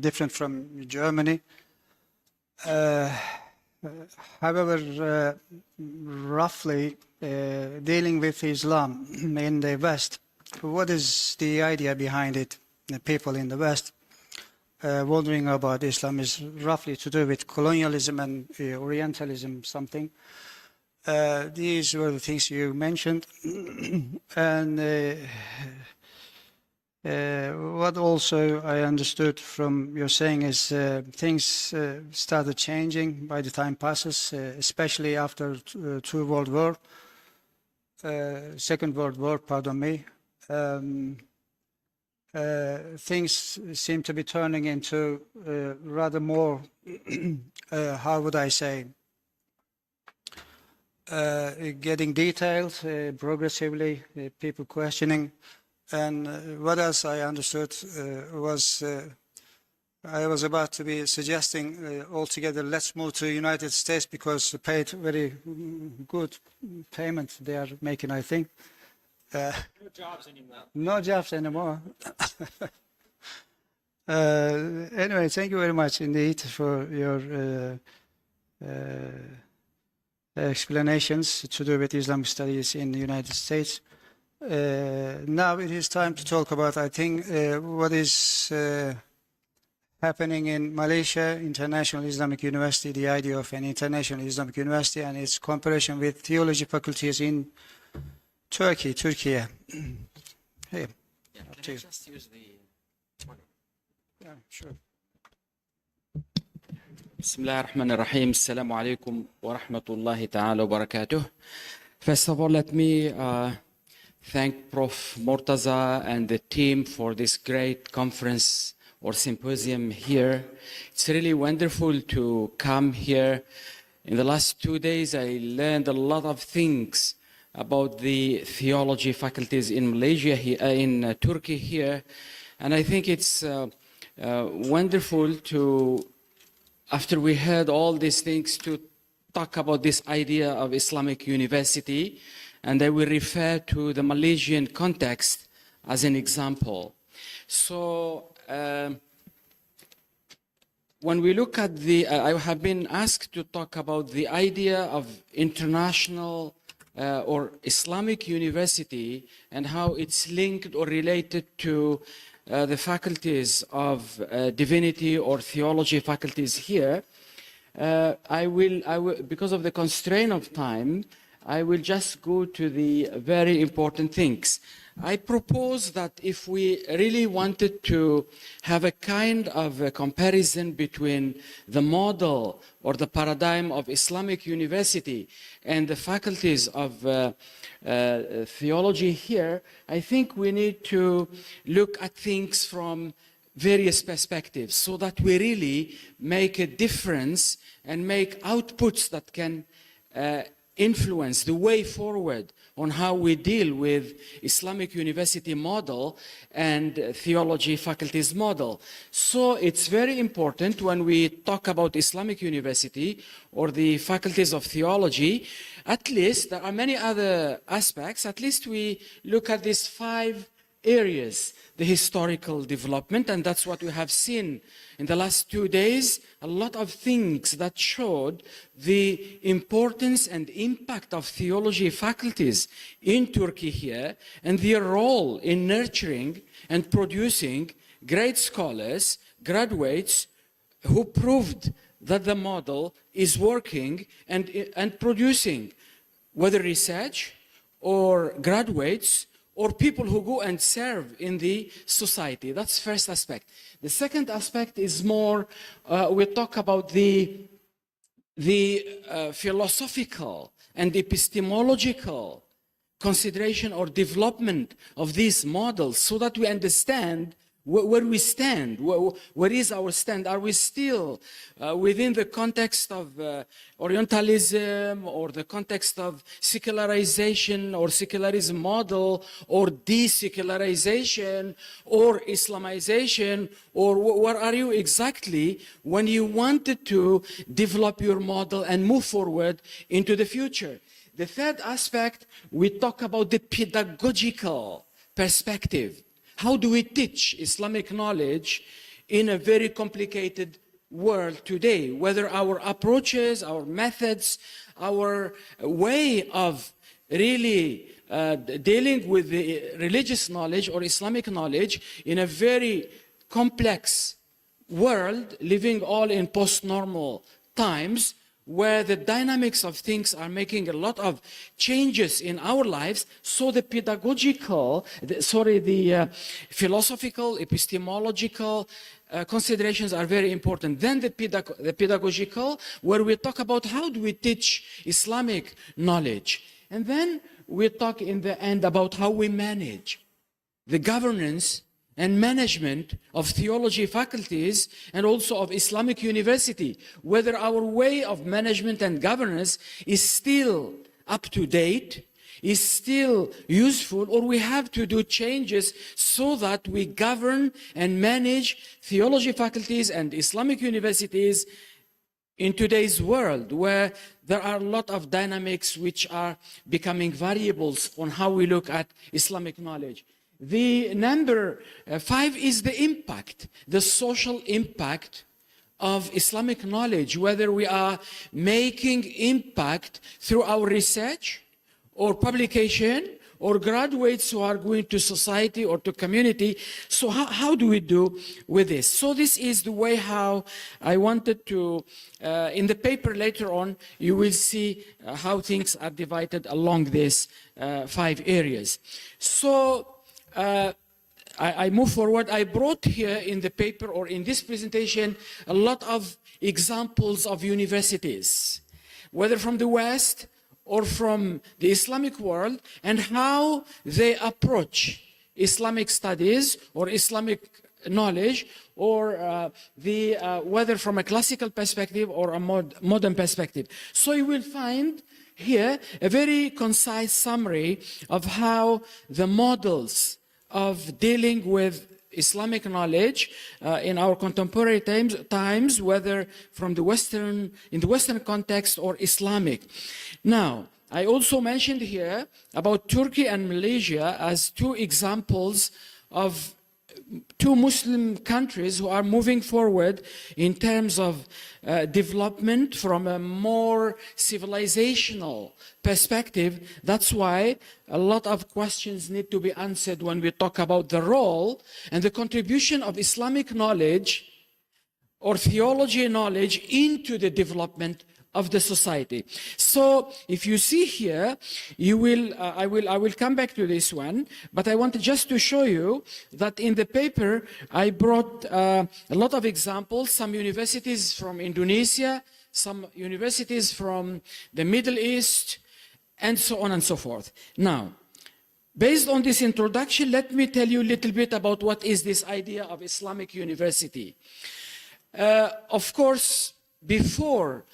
different from Germany. However, roughly dealing with Islam in the West, what is the idea behind it? The people in the West wondering about Islam is roughly to do with colonialism and Orientalism, something. These were the things you mentioned. And what also I understood from your saying is things started changing by the time passes, especially after two World War. Second World War, pardon me, things seem to be turning into rather more, how would I say, getting detailed progressively, people questioning. And what else I understood was I was about to be suggesting altogether let's move to the United States because they paid very good payment they are making, I think. No jobs anymore. No jobs anymore. Anyway, thank you very much indeed for your explanations to do with Islamic studies in the United States. Now it is time to talk about, I think, what is happening in Malaysia, International Islamic University, the idea of an International Islamic University and its comparison with theology faculties in Turkey. Hey, Yeah, up to can I you. just use the... Yeah, sure. بسم الله الرحمن الرحيم. السلام عليكم ورحمة الله تعالى وبركاته. First of all, let me thank Prof. Mortaza and the team for this great conference or symposium here. It's really wonderful to come here. In the last 2 days, I learned a lot of things about the theology faculties in Malaysia, in Turkey here. And I think it's wonderful to, after we heard all these things, to talk about this idea of Islamic university. And I will refer to the Malaysian context as an example. So, when we look at I have been asked to talk about the idea of international or Islamic university and how it's linked or related to the faculties of divinity or theology faculties here. I will, because of the constraint of time, I will just go to the very important things. I propose that if we really wanted to have a kind of a comparison between the model or the paradigm of Islamic university and the faculties of theology here, I think we need to look at things from various perspectives so that we really make a difference and make outputs that can influence the way forward on how we deal with Islamic university model and theology faculties model. So it's very important when we talk about Islamic university or the faculties of theology, at least there are many other aspects, at least we look at these 5 areas, the historical development, and that's what we have seen in the last 2 days, a lot of things that showed the importance and impact of theology faculties in Turkey here and their role in nurturing and producing great scholars, graduates who proved that the model is working and producing whether research or graduates or people who go and serve in the society. That's first aspect. The second aspect is more, we talk about the philosophical and epistemological consideration or development of these models so that we understand where we stand, where is our stand? Are we still within the context of Orientalism or the context of secularization or secularism model or desecularization or Islamization, or where are you exactly when you wanted to develop your model and move forward into the future? The third aspect, we talk about the pedagogical perspective. How do we teach Islamic knowledge in a very complicated world today? Whether our approaches, our methods, our way of really dealing with the religious knowledge or Islamic knowledge in a very complex world, living all in post-normal times, where the dynamics of things are making a lot of changes in our lives, so the philosophical, epistemological considerations are very important. Then the pedagogical, where we talk about how do we teach Islamic knowledge And then we talk in the end about how we manage the governance and management of theology faculties and also of Islamic university, whether our way of management and governance is still up to date, is still useful, or we have to do changes so that we govern and manage theology faculties and Islamic universities in today's world, where there are a lot of dynamics which are becoming variables on how we look at Islamic knowledge. The number 5 is the impact, the social impact of Islamic knowledge, whether we are making impact through our research or publication or graduates who are going to society or to community. So how do we do with this? So this is the way how I wanted to, in the paper later on, you will see how things are divided along these 5 areas. So I move forward. I brought here in the paper or in this presentation a lot of examples of universities, whether from the West or from the Islamic world, and how they approach Islamic studies or Islamic knowledge, or whether from a classical perspective or a modern perspective. So you will find here a very concise summary of how the models of dealing with Islamic knowledge in our contemporary times, whether from the in the Western context or Islamic. Now, I also mentioned here about Turkey and Malaysia as 2 examples of 2 Muslim countries who are moving forward in terms of development from a more civilizational perspective. That's why a lot of questions need to be answered when we talk about the role and the contribution of Islamic knowledge or theology knowledge into the development of the society. So if you see here, you will, I will come back to this one, but I wanted just to show you that in the paper I brought a lot of examples, some universities from Indonesia, some universities from the Middle East, and so on and so forth. Now, based on this introduction, let me tell you a little bit about what is this idea of Islamic university. Of course, before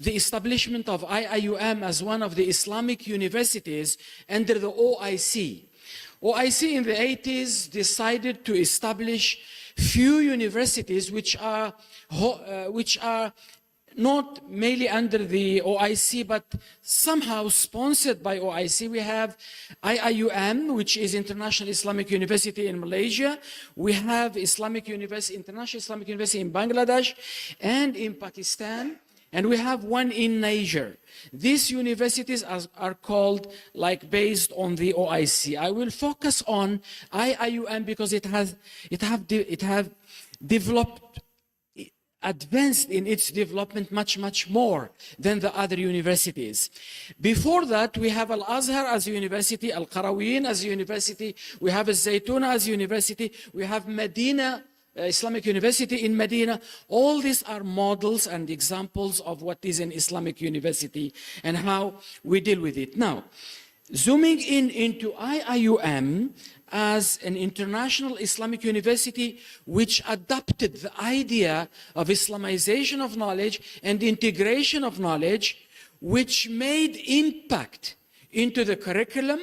the establishment of IIUM as one of the Islamic universities under the OIC. OIC in the 80s decided to establish few universities which are not mainly under the OIC, but somehow sponsored by OIC. We have IIUM, which is International Islamic University in Malaysia. We have International Islamic University in Bangladesh and in Pakistan. And we have one in Niger. These universities are called based on the OIC. I will focus on IIUM because it have developed, advanced in its development much more than the other universities. Before that, we have Al-Azhar as a university, Al-Qarawiyyin as a university, we have Al-Zaytuna as a university, we have Medina Islamic University in Medina. All these are models and examples of what is an Islamic university and how we deal with it. Now, zooming into IIUM as an international Islamic university which adopted the idea of Islamization of knowledge and integration of knowledge, which made impact into the curriculum,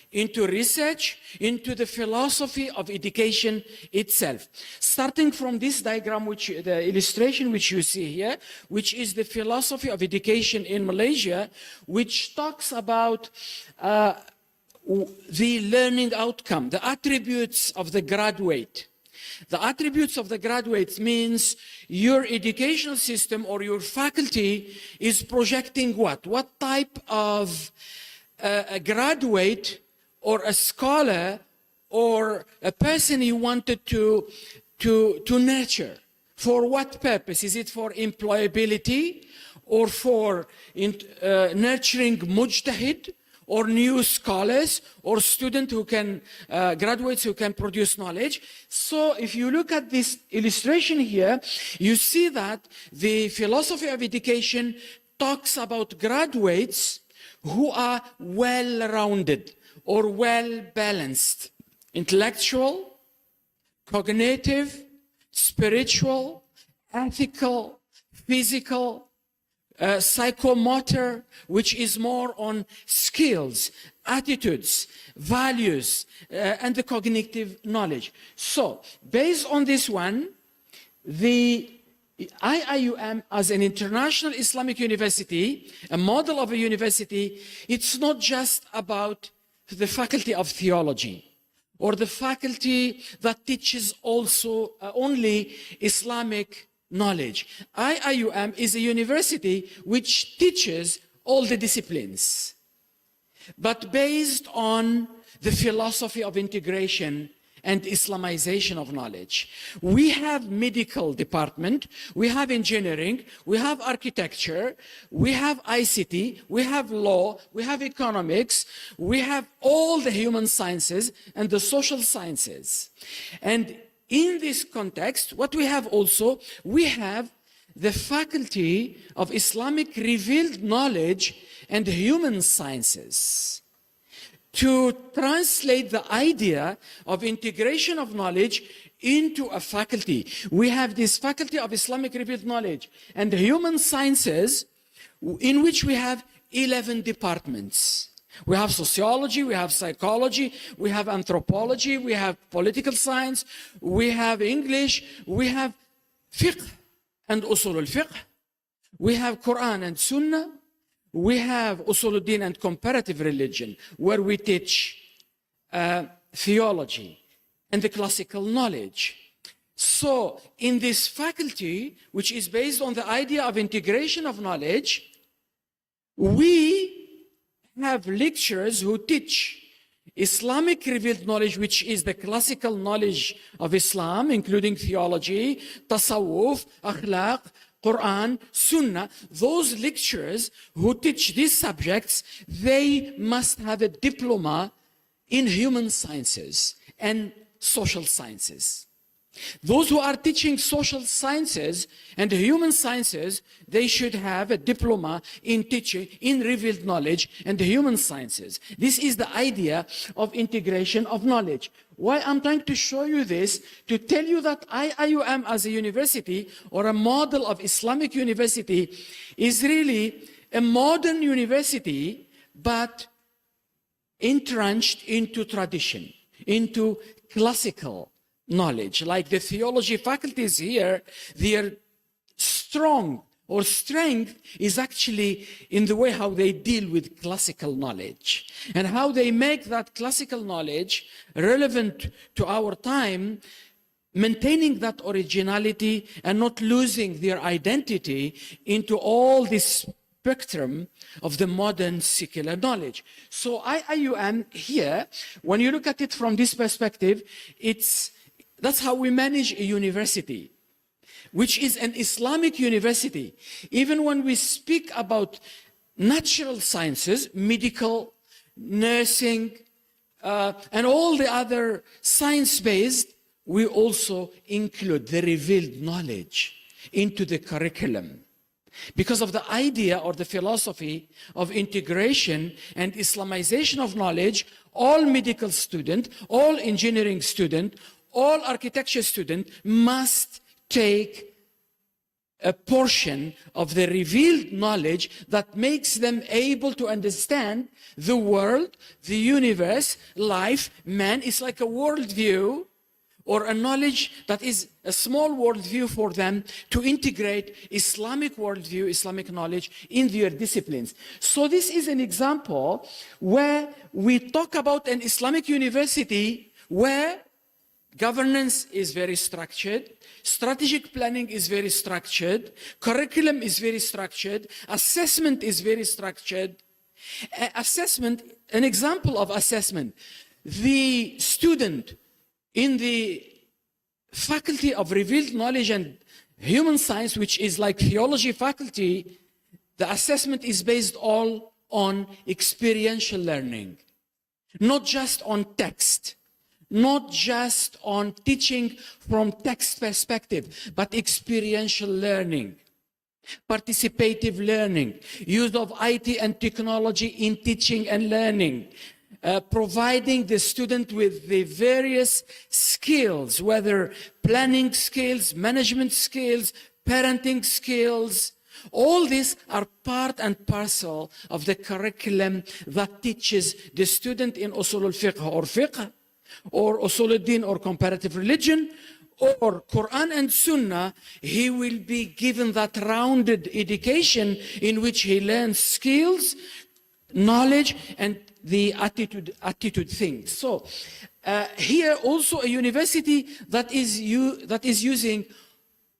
into research, into the philosophy of education itself. Starting from this diagram, the illustration which you see here, which is the philosophy of education in Malaysia, which talks about the learning outcome, the attributes of the graduate. The attributes of the graduate means your educational system or your faculty is projecting what? What type of a graduate or a scholar or a person you wanted to nurture. For what purpose? Is it for employability or for nurturing mujtahid or new scholars or students who can, graduates who can produce knowledge? So if you look at this illustration here, you see that the philosophy of education talks about graduates who are well-rounded or well-balanced, intellectual, cognitive, spiritual, ethical, physical, psychomotor, which is more on skills, attitudes, values, and the cognitive knowledge. So, based on this one, the IIUM as an international Islamic university, a model of a university, it's not just about the faculty of theology or the faculty that teaches also only Islamic knowledge. IIUM is a university which teaches all the disciplines, but based on the philosophy of integration and Islamization of knowledge. We have medical department, we have engineering, we have architecture, we have ICT, we have law, we have economics, we have all the human sciences and the social sciences. And in this context, what we have also, we have the Faculty of Islamic Revealed Knowledge and Human Sciences, to translate the idea of integration of knowledge into a faculty. We have this Faculty of Islamic Revealed Knowledge and Human Sciences, in which we have 11 departments. We have sociology, we have psychology, we have anthropology, we have political science, we have English, we have fiqh and usul al-fiqh, we have Quran and Sunnah, we have Usuluddin and comparative religion, where we teach theology and the classical knowledge. So in this faculty, which is based on the idea of integration of knowledge, we have lecturers who teach Islamic revealed knowledge, which is the classical knowledge of Islam, including theology, tasawwuf, akhlaq, Quran, Sunnah. Those lecturers who teach these subjects, they must have a diploma in human sciences and social sciences. Those who are teaching social sciences and human sciences, they should have a diploma in teaching, in revealed knowledge and human sciences. This is the idea of integration of knowledge. Why I'm trying to show you this, to tell you that IIUM as a university or a model of Islamic university is really a modern university, but entrenched into tradition, into classical knowledge. Like the theology faculties here, their strong or strength is actually in the way how they deal with classical knowledge and how they make that classical knowledge relevant to our time, maintaining that originality and not losing their identity into all this spectrum of the modern secular knowledge. So IIUM here, when you look at it from this perspective, that's how we manage a university, which is an Islamic university. Even when we speak about natural sciences, medical, nursing, and all the other science-based, we also include the revealed knowledge into the curriculum. Because of the idea or the philosophy of integration and Islamization of knowledge, all medical student, all engineering student, all architecture students must take a portion of the revealed knowledge that makes them able to understand the world, the universe, life, man. It's like a worldview or a knowledge that is a small worldview for them to integrate Islamic worldview, Islamic knowledge in their disciplines. So this is an example where we talk about an Islamic university where governance is very structured, strategic planning is very structured, curriculum is very structured, assessment is very structured. Assessment, an example of assessment, the student in the Faculty of Revealed Knowledge and Human Science, which is like theology faculty, the assessment is based all on experiential learning, not just on text. Not just on teaching from text perspective, but experiential learning. participative learning, use of IT and technology in teaching and learning, providing the student with the various skills, whether planning skills, management skills, parenting skills. All these are part and parcel of the curriculum that teaches the student in Usul al-Fiqh or Usul al-Din or comparative religion, or Quran and Sunnah. He will be given that rounded education in which he learns skills, knowledge, and the attitude things. So here also a university that is using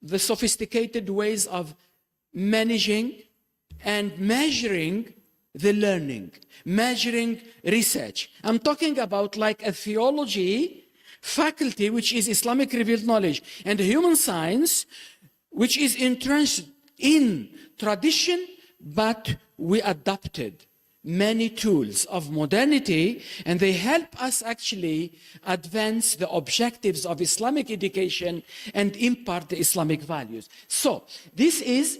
the sophisticated ways of managing and measuring the learning, measuring research. I'm talking about like a theology faculty, which is Islamic revealed knowledge, and human science, which is entrenched in tradition, but we adopted many tools of modernity, and they help us actually advance the objectives of Islamic education and impart the Islamic values. So this is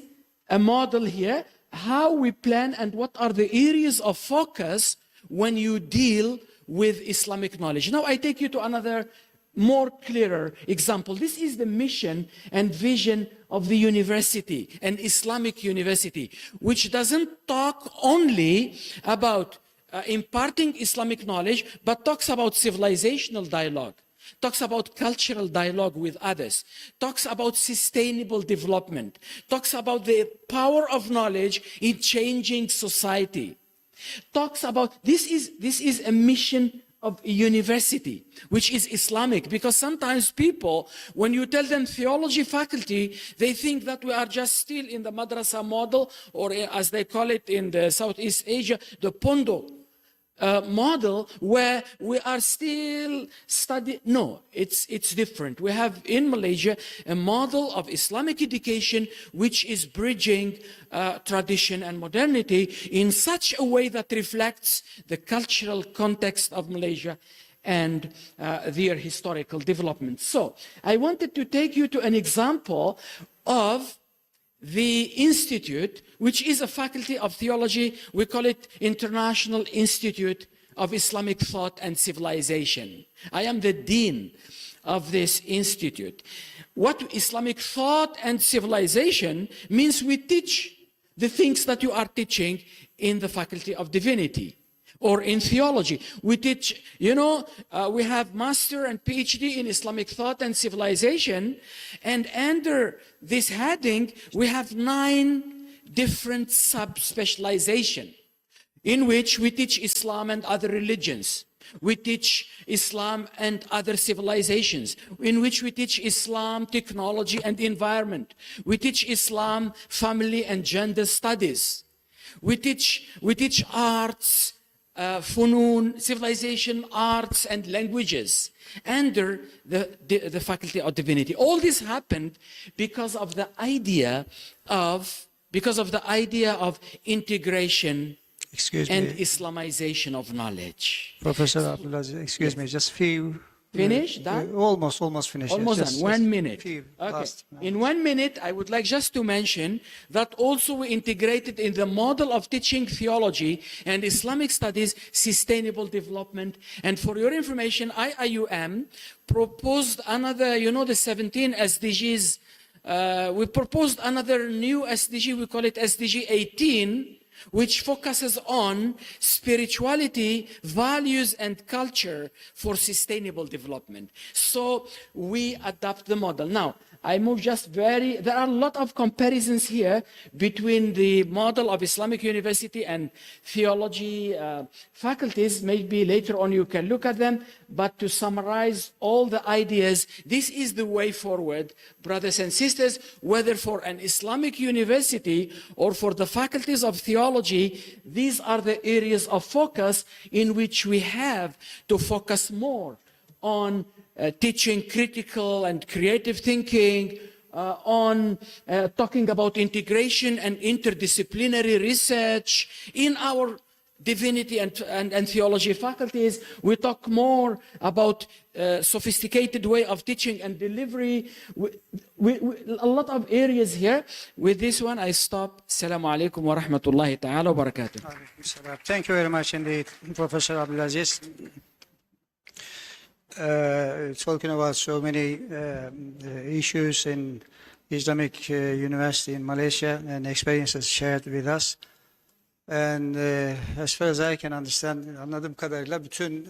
a model here, how we plan and what are the areas of focus when you deal with Islamic knowledge. Now I take you to another more clearer example. This is the mission and vision of the university, an Islamic university, which doesn't talk only about imparting Islamic knowledge, but talks about civilizational dialogue, talks about cultural dialogue with others, talks about sustainable development, talks about the power of knowledge in changing society, talks about, this is a mission of a university, which is Islamic, because sometimes people, when you tell them theology faculty, they think that we are just still in the madrasa model, or as they call it in the Southeast Asia, the Pondo model, where we are still studying. No, it's different. We have in Malaysia a model of Islamic education which is bridging tradition and modernity in such a way that reflects the cultural context of Malaysia and their historical development. So I wanted to take you to an example of the institute, which is a faculty of theology. We call it International Institute of Islamic Thought and Civilization. I am the dean of this institute. What Islamic thought and civilization means, we teach the things that you are teaching in the Faculty of Divinity or in theology. We teach, we have master and PhD in Islamic thought and civilization, and under this heading, we have 9 different sub-specializations in which we teach Islam and other religions. We teach Islam and other civilizations, in which we teach Islam, technology, and environment. We teach Islam, family, and gender studies. We teach arts, funun, civilization, arts, and languages under the Faculty of Divinity. All this happened because of the idea of integration and Islamization of knowledge. Professor Abdulaziz, excuse me, just few. Finish? Done? Almost finished. Almost yes, done. 1 minute. Few, Okay. last. In 1 minute, I would like just to mention that also we integrated in the model of teaching theology and Islamic studies, sustainable development. And for your information, IIUM proposed another, the 17 SDGs. We proposed another new SDG, we call it SDG 18, which focuses on spirituality, values, and culture for sustainable development. So we adapt the model. Now, I move there are a lot of comparisons here between the model of Islamic university and theology faculties. Maybe later on you can look at them, but to summarize all the ideas, this is the way forward, brothers and sisters, whether for an Islamic university or for the faculties of theology. These are the areas of focus in which we have to focus more on teaching critical and creative thinking, on talking about integration and interdisciplinary research in our divinity and theology faculties. We talk more about sophisticated way of teaching and delivery. A lot of areas here. With this one, I stop. Assalamu alaikum wa rahmatullahi ta'ala wa barakatuh. Thank you very much indeed, Professor Abdulaziz. Talking about so many issues in Islamic University in Malaysia and experiences shared with us. And as far as I can understand, anladığım kadarıyla bütün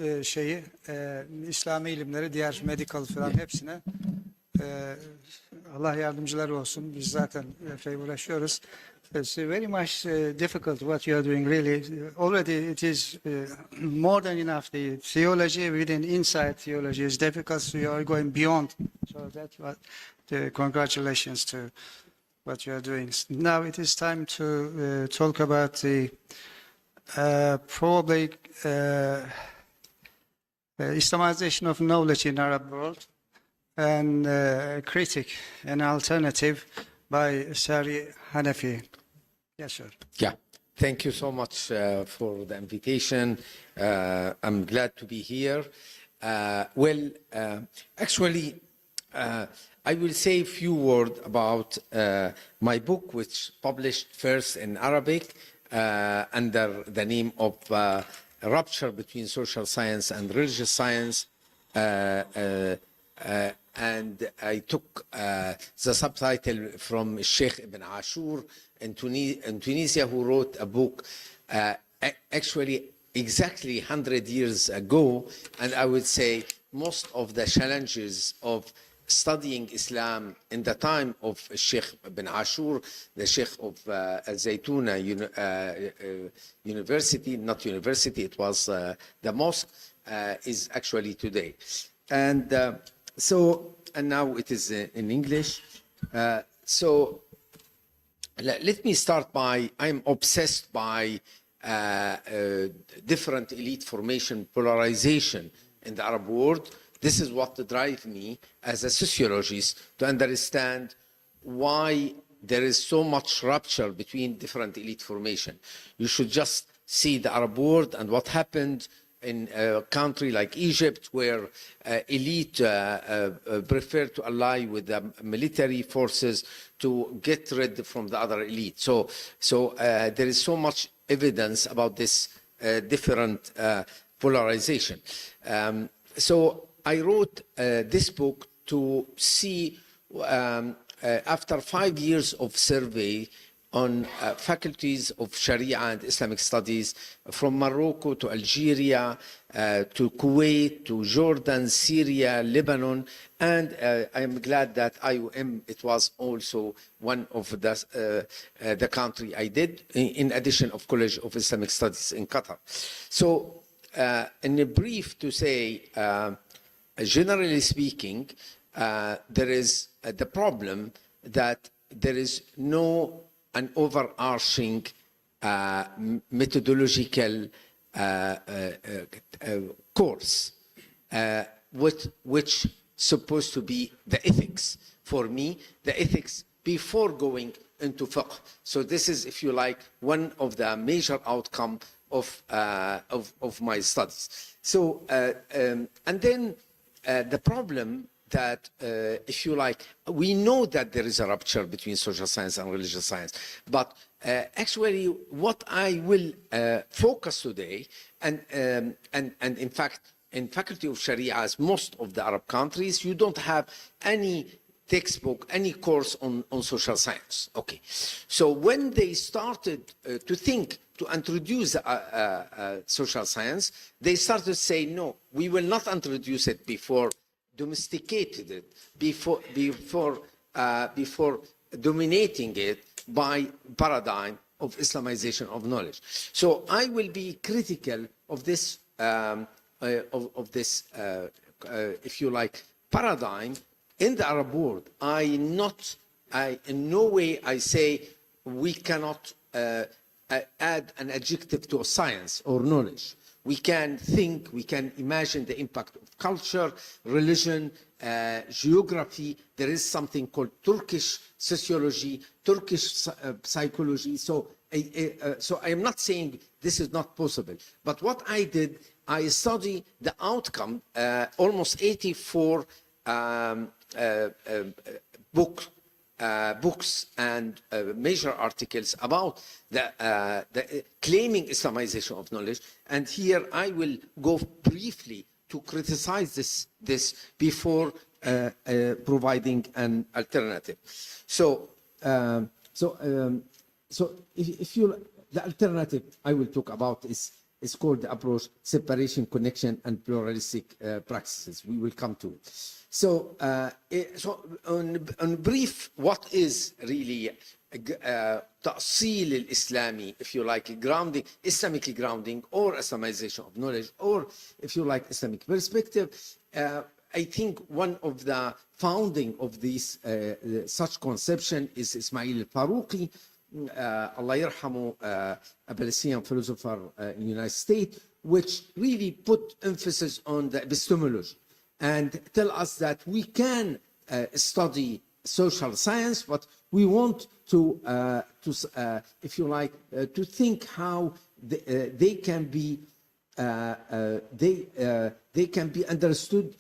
İslami ilimleri, diğer medical falan hepsine Allah yardımcıları olsun. Biz zaten epey uğraşıyoruz. It's very much difficult what you are doing, really. Already it is more than enough. The theology within inside theology is difficult, so you are going beyond. So that's what congratulations to what you are doing. Now it is time to talk about the probably Islamization of knowledge in Arab world and critic, an alternative by Sari Hanafi. Yes, sir. Yeah, thank you so much for the invitation. I'm glad to be here. Actually, I will say a few words about my book, which published first in Arabic under the name of Rupture Between Social Science and Religious Science. And I took the subtitle from Sheikh Ibn Ashur in Tunisia, who wrote a book actually exactly 100 years ago. And I would say most of the challenges of studying Islam in the time of Sheikh Ibn Ashur, the Sheikh of Al-Zaytuna University, not university, it was the mosque, is actually today. And now it is in English. So let me start by, I'm obsessed by different elite formation, polarization in the Arab world. This is what drives me as a sociologist to understand why there is so much rupture between different elite formation. You should just see the Arab world and what happened in a country like Egypt, where elite prefer to ally with the military forces to get rid from the other elite. So there is so much evidence about this different polarization. So I wrote this book to see, after 5 years of survey on faculties of Sharia and Islamic studies from Morocco to Algeria, to Kuwait, to Jordan, Syria, Lebanon, and I am glad that IOM, it was also one of the country I did, in addition of College of Islamic Studies in Qatar. So in a brief to say, generally speaking, there is the problem that there is no an overarching methodological course, which supposed to be the ethics. For me, the ethics before going into fiqh. So this is, if you like, one of the major outcome of my studies. So and then the problem that, if you like, we know that there is a rupture between social science and religious science, but actually what I will focus today, and in fact, in Faculty of Sharia, as most of the Arab countries, you don't have any textbook, any course on social science. Okay, so when they started to think to introduce social science, they started to say, no, we will not introduce it before domesticated it, before dominating it by paradigm of Islamization of knowledge. So I will be critical of this, if you like, paradigm in the Arab world. In no way I say we cannot add an adjective to a science or knowledge. We can think, we can imagine the impact of culture, religion, geography. There is something called Turkish sociology, Turkish psychology. So so I am not saying this is not possible, but what I did, I studied the outcome, almost 84 books and major articles about the claiming Islamization of knowledge. And here I will go briefly to criticize this before providing an alternative. So if you, the alternative I will talk about is called the approach separation, connection, and pluralistic practices. We will come to it. So, on brief, what is really تأصيل الإسلامي, if you like, grounding, Islamically grounding, or Islamization of knowledge, or if you like, Islamic perspective. I think one of the founding of this such conception is Ismail al-Faruqi, Allah yarhamu, a Palestinian philosopher in the United States, which really put emphasis on the epistemology and tell us that we can study social science, but we want to if you like, to think how they can be understood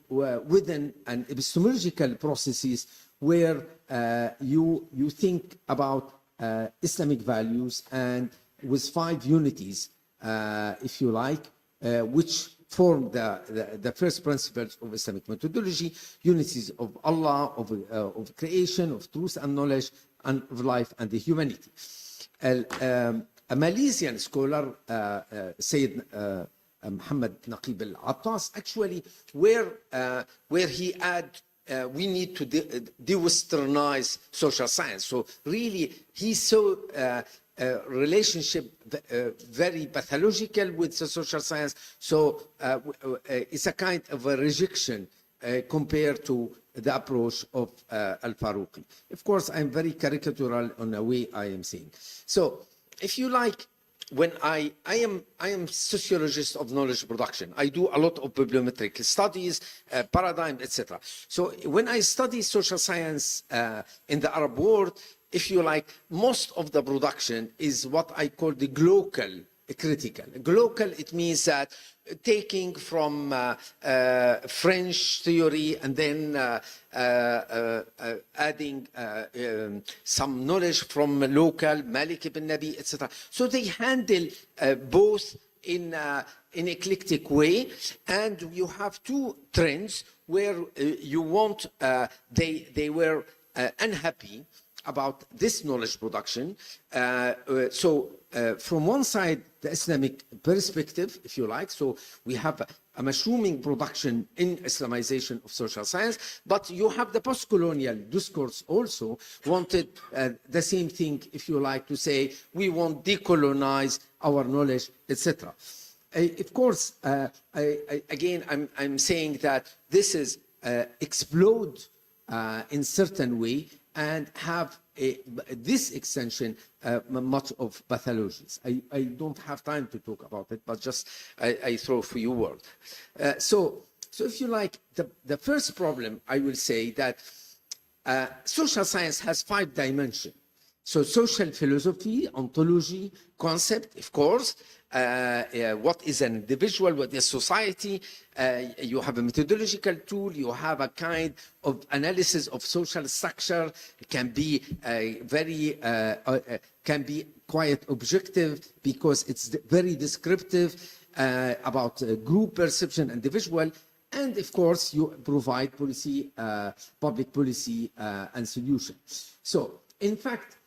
within an epistemological processes where you think about Islamic values and with 5 unities, if you like, which form the first principles of Islamic methodology, unities of Allah, of creation, of truth and knowledge, and of life and the humanity. A Malaysian scholar, Sayyid Muhammad Naqib al-Attas, actually, where he had we need to de-westernize social science. So really, he saw relationship very pathological with the social science. So it's a kind of a rejection compared to the approach of al-Faruqi. Of course, I'm very caricatural on the way I am saying. So if you like, when I am sociologist of knowledge production. I do a lot of bibliometric studies, paradigm, etc. So when I study social science in the Arab world, if you like, most of the production is what I call the glocal critical. Glocal, it means that taking from French theory and then adding some knowledge from local, Malik ibn Nabi, etc. So they handle both in an eclectic way, and you have 2 trends where you want, they were unhappy about this knowledge production. From one side, the Islamic perspective, if you like, so we have a mushrooming production in Islamization of social science, but you have the post-colonial discourse also wanted the same thing, if you like, to say we want decolonize our knowledge, etc. Of course, again, I'm saying that this is explode in certain way and have this extension much of pathologies. I don't have time to talk about it, but just I throw a few words. So if you like, the first problem, I will say that social science has 5 dimensions. So social philosophy, ontology, concept, of course, what is an individual, what is society, you have a methodological tool, you have a kind of analysis of social structure, it can be can be quite objective because it's very descriptive about group perception, individual, and of course you provide policy, public policy and solution. So in fact,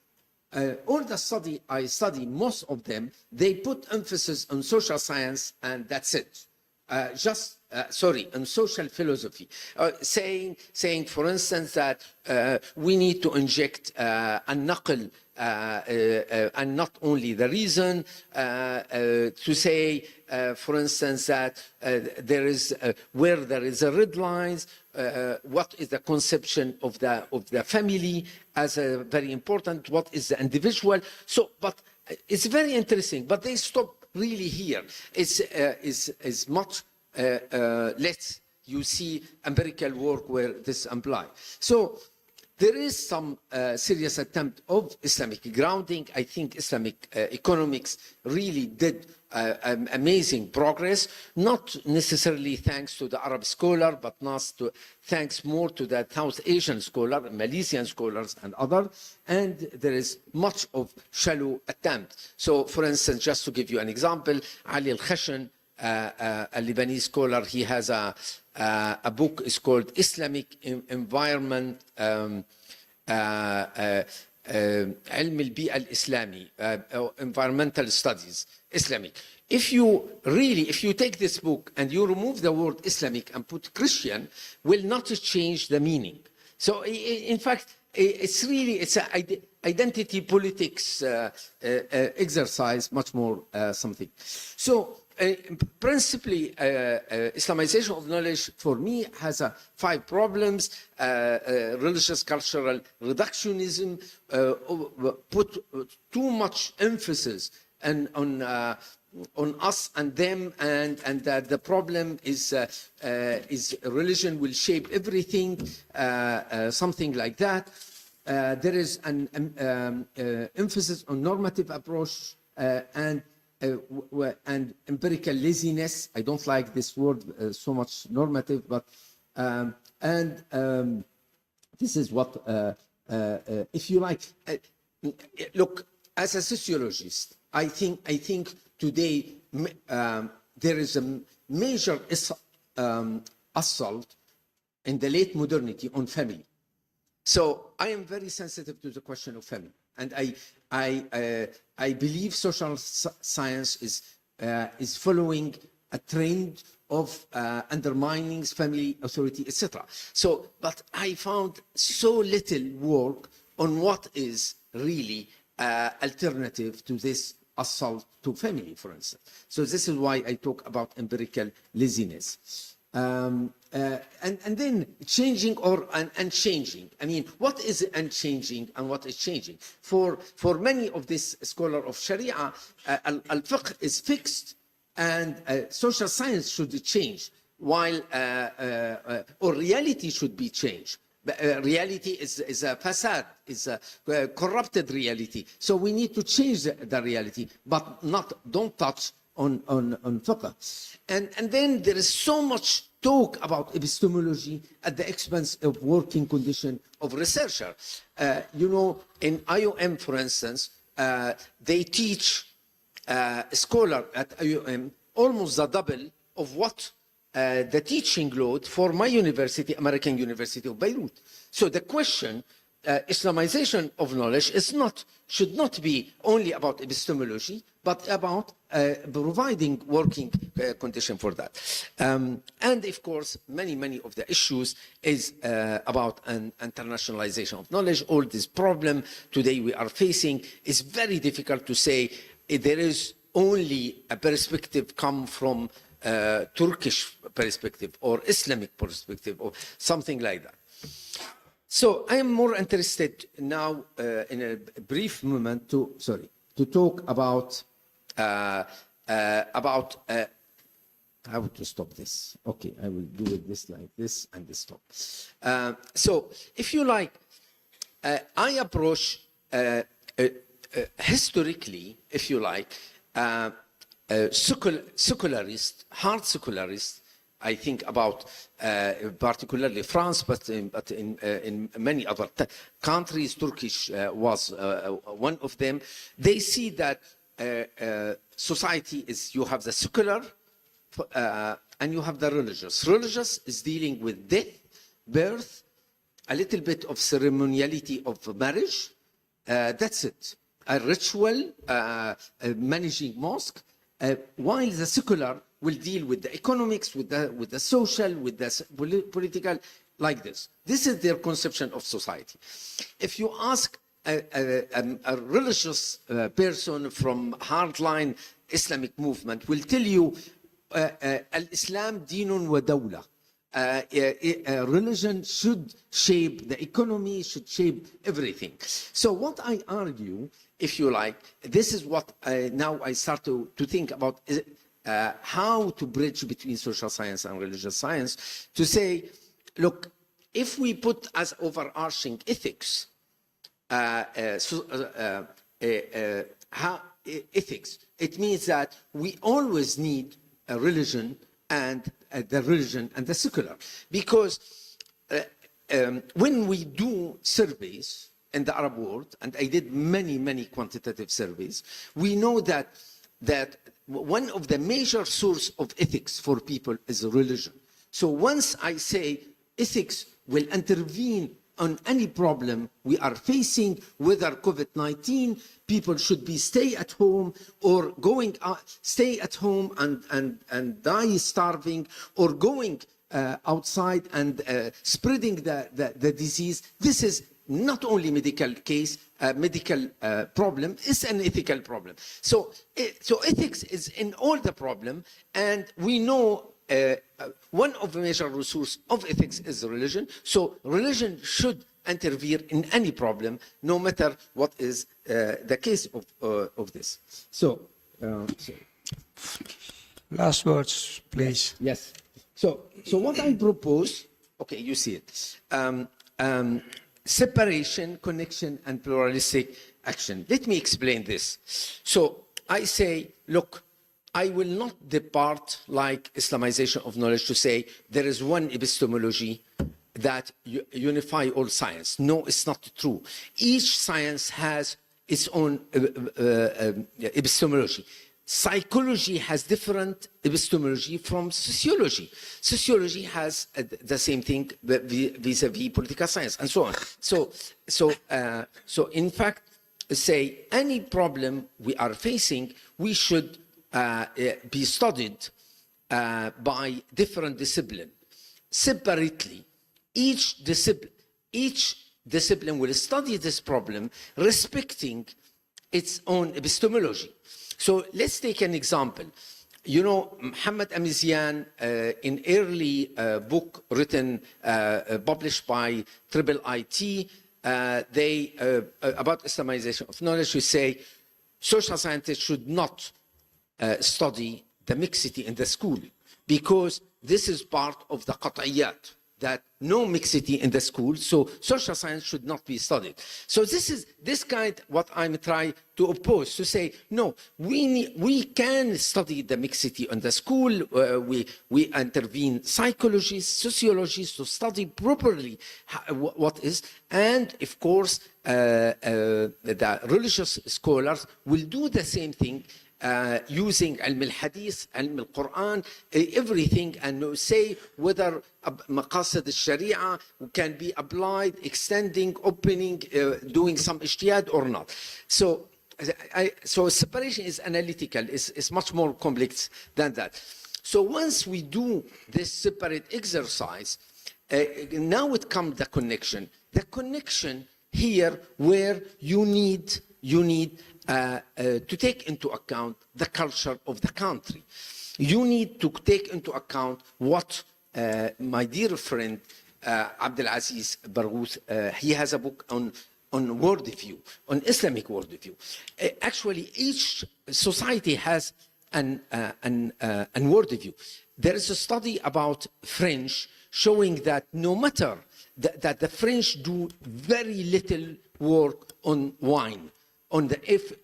all the study I study, most of them, they put emphasis on social science, and that's it. On social philosophy, saying, for instance, that we need to inject a naql, and not only the reason, to say, for instance, that there is where there is a red lines, what is the conception of the family as a very important, what is the individual. So, but it's very interesting, but they stop really here. It's much less you see empirical work where this applies. So there is some serious attempt of Islamic grounding. I think Islamic economics really did amazing progress, not necessarily thanks to the Arab scholar, but thanks more to the South Asian scholar, Malaysian scholars and others. And there is much of shallow attempt. So, for instance, just to give you an example, Ali Al-Khashan, a Lebanese scholar, he has a book is called Islamic Environment علم البيئة الإسلامي, environmental studies, Islamic. If you take this book and you remove the word Islamic and put Christian, will not change the meaning. So in fact, it's an identity politics exercise, much more something. So principally, Islamization of knowledge for me has 5 problems. Religious cultural reductionism, put too much emphasis on us and them, and that the problem is religion will shape everything, something like that. There is an emphasis on normative approach and empirical laziness. I don't like this word so much, normative, but this is what, if you like, look, as a sociologist, I think today there is a major assault in the late modernity on family. So I am very sensitive to the question of family, and I believe social science is following a trend of undermining family authority, etc. So, but I found so little work on what is really alternative to this assault to family, for instance. So this is why I talk about empirical laziness. And then changing or unchanging. I mean, what is unchanging and what is changing? For many of this scholar of Sharia, al-fiqh is fixed, and social science should change, while or reality should be changed. Reality is a facade, is a corrupted reality. So we need to change the reality, but don't touch on fiqh. And then there is so much talk about epistemology at the expense of working condition of researcher. You know, in IOM, for instance, they teach a scholar at IOM almost the double of what the teaching load for my university, American University of Beirut. So the question, Islamization of knowledge should not be only about epistemology, but about providing working condition for that. And of course, many of the issues is about an internationalization of knowledge. All this problem today we are facing is very difficult to say there is only a perspective come from Turkish perspective or Islamic perspective or something like that. So I am more interested now in a brief moment to talk about how to stop this. Okay, I will do it this like this and this stop. So if you like, I approach historically, if you like, secularist, hard secularist. I think about particularly France, but in many other countries, Turkish was one of them. They see that society is, you have the secular and you have the religious. Religious is dealing with death, birth, a little bit of ceremoniality of marriage. That's it. A ritual, managing mosque, while the secular will deal with the economics, with the social, with the political, like this. This is their conception of society. If you ask a religious person from hardline Islamic movement, will tell you, al-Islam dinun wa dawla. Religion should shape the economy, should shape everything. So what I argue, if you like, this is what now I start to think about, how to bridge between social science and religious science, to say, look, if we put as overarching ethics, ethics, it means that we always need a religion and the religion and the secular, because when we do surveys in the Arab world, and I did many quantitative surveys, we know that one of the major source of ethics for people is religion. So once I say ethics will intervene on any problem we are facing, whether COVID-19, people should be stay at home or going stay at home and die starving, or going outside and spreading the disease. This is not only medical case, medical problem, it's an ethical problem. So ethics is in all the problem, and we know one of the major resources of ethics is religion. So religion should interfere in any problem, no matter what is the case of this. So, Last words, please. yes. So what I propose, okay, you see it. Separation, connection, and pluralistic action. Let me explain this. So I say, look, I will not depart like Islamization of knowledge to say there is one epistemology that unify all science. No, it's not true. Each science has its own epistemology. Psychology has different epistemology from sociology. Sociology has the same thing vis-a-vis political science and so on. So in fact, say any problem we are facing, we should be studied by different disciplines separately. Each discipline will study this problem respecting its own epistemology. So let's take an example. You know, Muhammad Amizian, in early book written, published by IIIT, they about Islamization of knowledge, you say social scientists should not study the mixity in the school, because this is part of the qat'iyat, that no mixity in the school, so social science should not be studied. So this is this kind what I'm trying to oppose, to say, no, we can study the mixity in the school, we intervene psychologists, sociologists to study properly what is, and of course the religious scholars will do the same thing, using ilm al-hadith, ilm al-Quran, everything, and say whether maqasid al-sharia can be applied, extending, opening, doing some ijtihad or not. So separation is analytical, is much more complex than that. So once we do this separate exercise, now it comes the connection. The connection here where you need to take into account the culture of the country. You need to take into account what my dear friend Abdulaziz Barghouth, he has a book on worldview, on Islamic worldview. Actually, each society has an worldview. There is a study about French showing that no matter that the French do very little work on wine, on the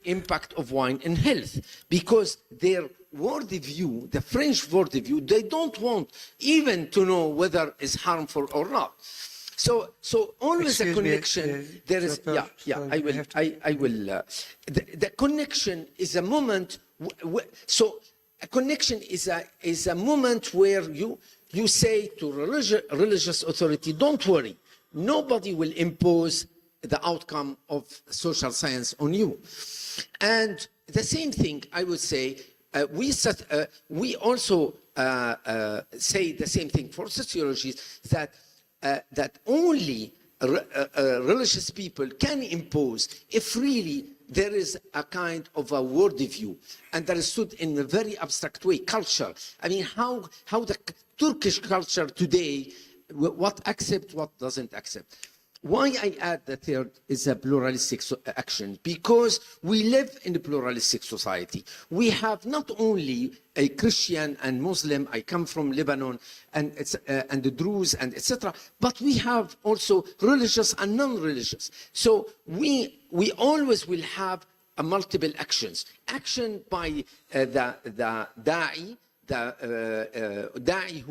impact of wine in health, because their worldview, the French worldview, they don't want even to know whether it's harmful or not. So always a connection. There is, I will. The connection is a moment. So a connection is a moment where you say to religious authority, don't worry, nobody will impose the outcome of social science on you. And the same thing, I would say, we also say the same thing for sociologists, that only religious people can impose if really there is a kind of a worldview understood in a very abstract way, culture. I mean, how the Turkish culture today, what accept, what doesn't accept. Why I add the third is a pluralistic action, because we live in a pluralistic society. We have not only a Christian and Muslim, I come from Lebanon, and the Druze and etc., but we have also religious and non-religious. So we always will have a multiple actions. Action by the da'i, the da'i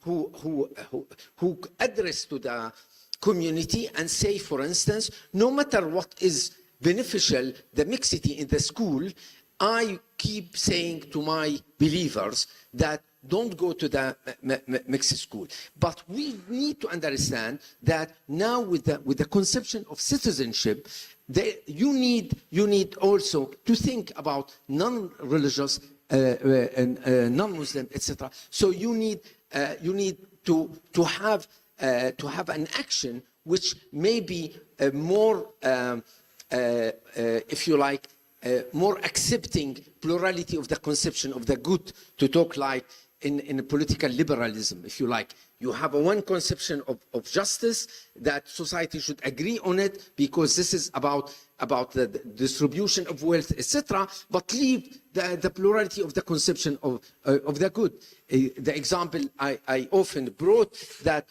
who address to the community and say, for instance, no matter what is beneficial, the mixity in the school, I keep saying to my believers that don't go to the mixed school. But we need to understand that now with the conception of citizenship, you need also to think about non-religious, non-Muslim, etc. So you need to have an action which may be more, if you like, more accepting plurality of the conception of the good, to talk like in political liberalism, if you like. You have one conception of justice that society should agree on it because this is about the distribution of wealth, etc., but leave the plurality of the conception of the good. The example I often brought that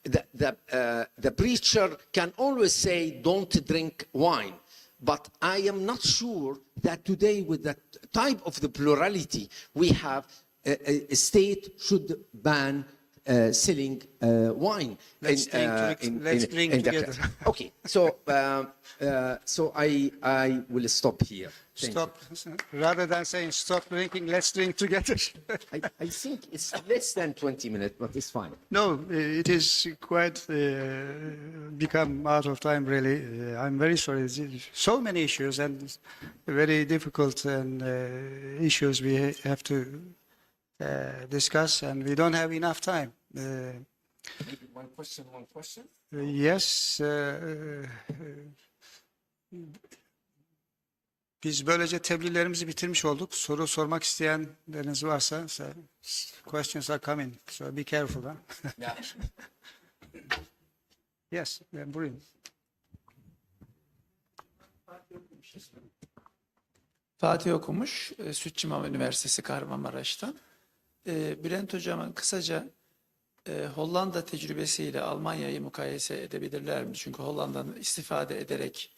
the preacher can always say, don't drink wine. But I am not sure that today, with the type of the plurality we have, a state should ban selling wine. Let's drink together. Okay, so I will stop here. Thank Stop. Rather than saying stop drinking, let's drink together. you. I think it's less than 20 minutes, but it's fine. No, it is quite become out of time, really. I'm very sorry. So many issues and very difficult issues we have to discuss, and we don't have enough time. One question. Yes. Biz böylece tebliğlerimizi bitirmiş olduk. Soru sormak isteyenleriniz varsa, questions are coming. So be careful. Huh? Yeah. Yes, buyurun. Fatih okumuş, Sütçüman Üniversitesi Kahramanmaraş'tan. Bülent Hocam'ın kısaca Hollanda tecrübesiyle Almanya'yı mukayese edebilirler mi? Çünkü Hollanda'nın istifade ederek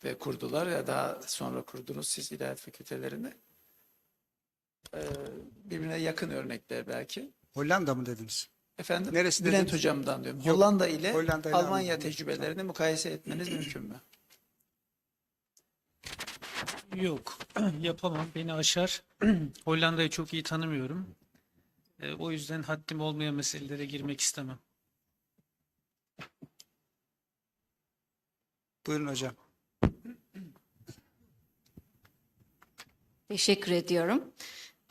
ve kurdular ya daha sonra kurdunuz siz İlahiyat Fakültelerini. Birbirine yakın örnekler belki. Hollanda mı dediniz? Efendim? Neresi Bülent dediniz? Hocam'dan diyorum. Yok, Hollanda ile Hollanda ile Almanya Almanya. tecrübelerini mukayese etmeniz mümkün mü? Yok, yapamam. Beni aşar. Hollanda'yı çok iyi tanımıyorum. O yüzden haddim olmayan meselelere girmek istemem. Buyurun hocam. Teşekkür ediyorum.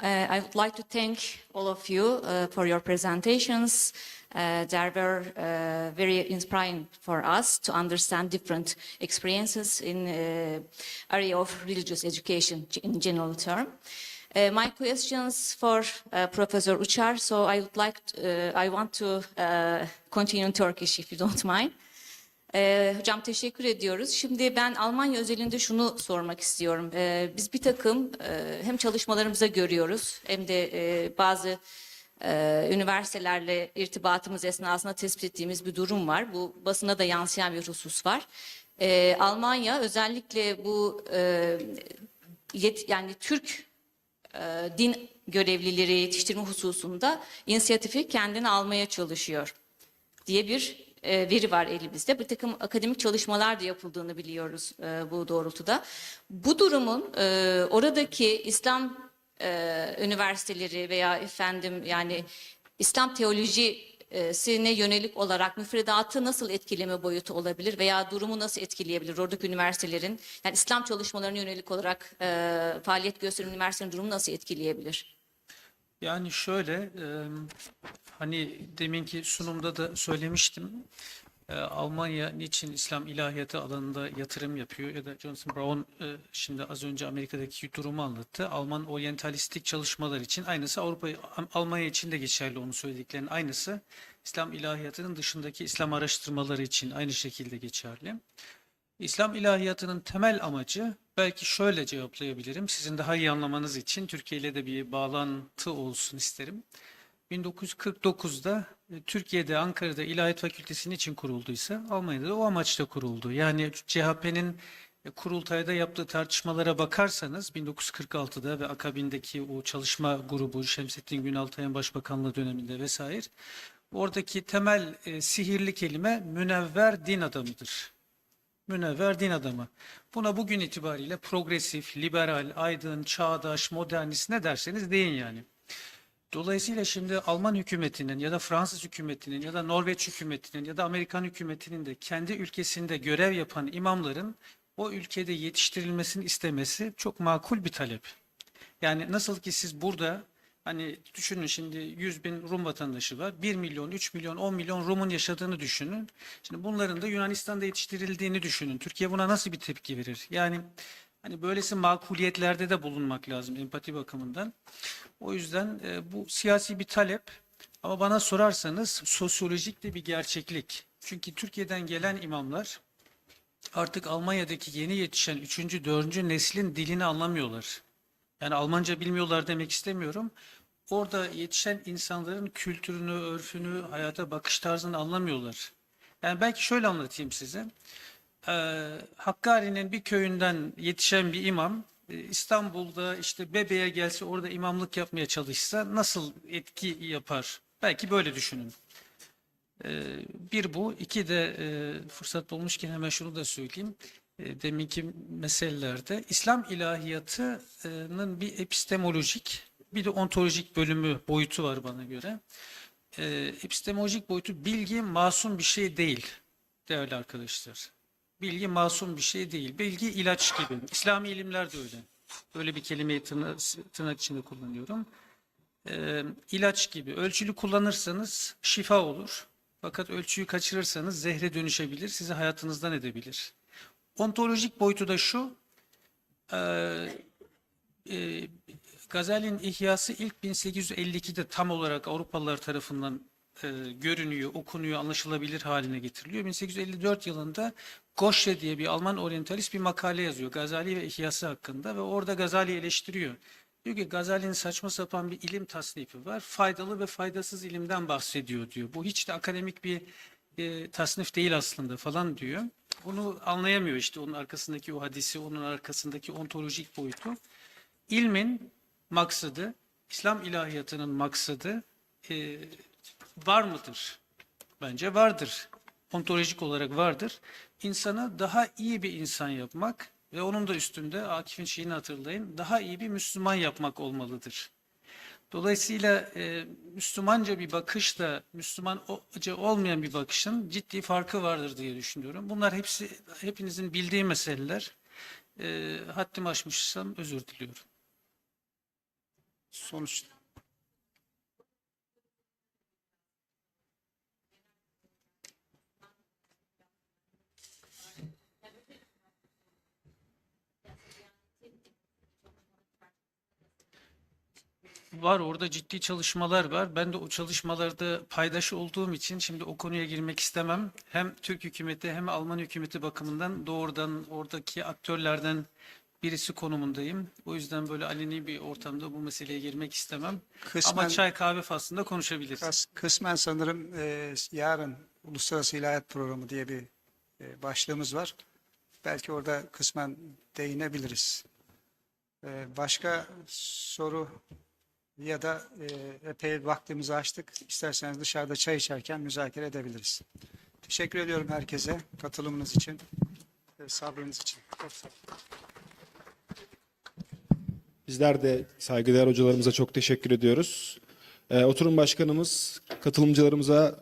I would like to thank all of you for your presentations. They were very inspiring for us to understand different experiences in area of religious education in general term. My questions for Professor Uçar. So I want to continue in Turkish if you don't mind. Hocam teşekkür ediyoruz. Şimdi ben Almanya özelinde şunu sormak istiyorum. Biz bir takım hem çalışmalarımıza görüyoruz hem de bazı üniversitelerle irtibatımız esnasında tespit ettiğimiz bir durum var. Bu basına da yansıyan bir husus var. Almanya özellikle bu yani Türk din görevlileri yetiştirme hususunda inisiyatifi kendine almaya çalışıyor diye bir veri var elimizde. Bir takım akademik çalışmalar da yapıldığını biliyoruz bu doğrultuda. Bu durumun oradaki İslam üniversiteleri veya yani İslam teolojisine yönelik olarak müfredatı nasıl etkileme boyutu olabilir veya durumu nasıl etkileyebilir? Oradaki üniversitelerin yani İslam çalışmalarına yönelik olarak faaliyet gösteren üniversitelerin durumu nasıl etkileyebilir? Yani şöyle, hani deminki sunumda da söylemiştim. Almanya niçin İslam ilahiyatı alanında yatırım yapıyor ya da Johnson Brown şimdi az önce Amerika'daki durumu anlattı. Alman oryantalistik çalışmalar için aynısı Almanya için de geçerli, onun söylediklerinin aynısı İslam ilahiyatının dışındaki İslam araştırmaları için aynı şekilde geçerli. İslam ilahiyatının temel amacı, belki şöyle cevaplayabilirim sizin daha iyi anlamanız için, Türkiye ile de bir bağlantı olsun isterim. 1949'da Türkiye'de, Ankara'da İlahiyat Fakültesi için kurulduysa Almanya'da da o amaçla kuruldu. Yani CHP'nin kurultayda yaptığı tartışmalara bakarsanız 1946'da ve akabindeki o çalışma grubu Şemsettin Günaltay'ın başbakanlığı döneminde vesaire, oradaki temel sihirli kelime münevver din adamıdır. Münevver din adamı. Buna bugün itibariyle progresif, liberal, aydın, çağdaş, modernist ne derseniz deyin yani. Dolayısıyla şimdi Alman hükümetinin ya da Fransız hükümetinin ya da Norveç hükümetinin ya da Amerikan hükümetinin de kendi ülkesinde görev yapan imamların o ülkede yetiştirilmesini istemesi çok makul bir talep. Yani nasıl ki siz burada, hani düşünün şimdi 100.000 Rum vatandaşı var. 1 milyon, 3 milyon, 10 milyon Rum'un yaşadığını düşünün. Şimdi bunların da Yunanistan'da yetiştirildiğini düşünün. Türkiye buna nasıl bir tepki verir? Yani hani böylesi makuliyetlerde de bulunmak lazım empati bakımından. O yüzden bu siyasi bir talep, ama bana sorarsanız sosyolojik de bir gerçeklik. Çünkü Türkiye'den gelen imamlar artık Almanya'daki yeni yetişen 3. 4. neslin dilini anlamıyorlar. Yani Almanca bilmiyorlar demek istemiyorum. Orada yetişen insanların kültürünü, örfünü, hayata bakış tarzını anlamıyorlar. Yani belki şöyle anlatayım size. Hakkari'nin bir köyünden yetişen bir imam İstanbul'da işte Bebe'ye gelse, orada imamlık yapmaya çalışsa nasıl etki yapar? Belki böyle düşünün. Bir bu. İki de fırsat bulmuşken hemen şunu da söyleyeyim. Deminki meselelerde İslam ilahiyatının bir epistemolojik, bir de ontolojik bölümü, boyutu var bana göre. Epistemolojik boyutu, bilgi masum bir şey değil değerli arkadaşlar. Bilgi masum bir şey değil. Bilgi ilaç gibi. İslami ilimler de öyle. Böyle bir kelimeyi tırnak içinde kullanıyorum. İlaç gibi. Ölçülü kullanırsanız şifa olur. Fakat ölçüyü kaçırırsanız zehre dönüşebilir, sizi hayatınızdan edebilir. Ontolojik boyutu da şu, Gazali'nin İhyası ilk 1852'de tam olarak Avrupalılar tarafından görünüyor, okunuyor, anlaşılabilir haline getiriliyor. 1854 yılında Goşe diye bir Alman oryantalist bir makale yazıyor Gazali ve İhyası hakkında ve orada Gazali eleştiriyor. Diyor ki Gazali'nin saçma sapan bir ilim tasnifi var, faydalı ve faydasız ilimden bahsediyor diyor. Bu hiç de akademik bir tasnif değil aslında falan diyor. Bunu anlayamıyor işte, onun arkasındaki o hadisi, onun arkasındaki ontolojik boyutu. İlmin maksadı, İslam ilahiyatının maksadı var mıdır? Bence vardır. Ontolojik olarak vardır. İnsanı daha iyi bir insan yapmak ve onun da üstünde, Akif'in şeyini hatırlayın, daha iyi bir Müslüman yapmak olmalıdır. Dolayısıyla Müslümanca bir bakışla Müslümanca olmayan bir bakışın ciddi farkı vardır diye düşünüyorum. Bunlar hepsi hepinizin bildiği meseleler. Haddimi aşmışsam özür diliyorum. Sonuç. Var, orada ciddi çalışmalar var. Ben de o çalışmalarda paydaş olduğum için şimdi o konuya girmek istemem. Hem Türk hükümeti hem Alman hükümeti bakımından doğrudan oradaki aktörlerden birisi konumundayım. O yüzden böyle aleni bir ortamda bu meseleye girmek istemem. Ama çay kahve faslında konuşabiliriz. Kısmen sanırım yarın Uluslararası İlahiyat Programı diye bir başlığımız var. Belki orada kısmen değinebiliriz. Başka soru ya da epey vaktimizi açtık. İsterseniz dışarıda çay içerken müzakere edebiliriz. Teşekkür ediyorum herkese katılımınız için, sabrınız için. Çok sağ olun. Bizler de saygıdeğer hocalarımıza çok teşekkür ediyoruz. Oturum başkanımız katılımcılarımıza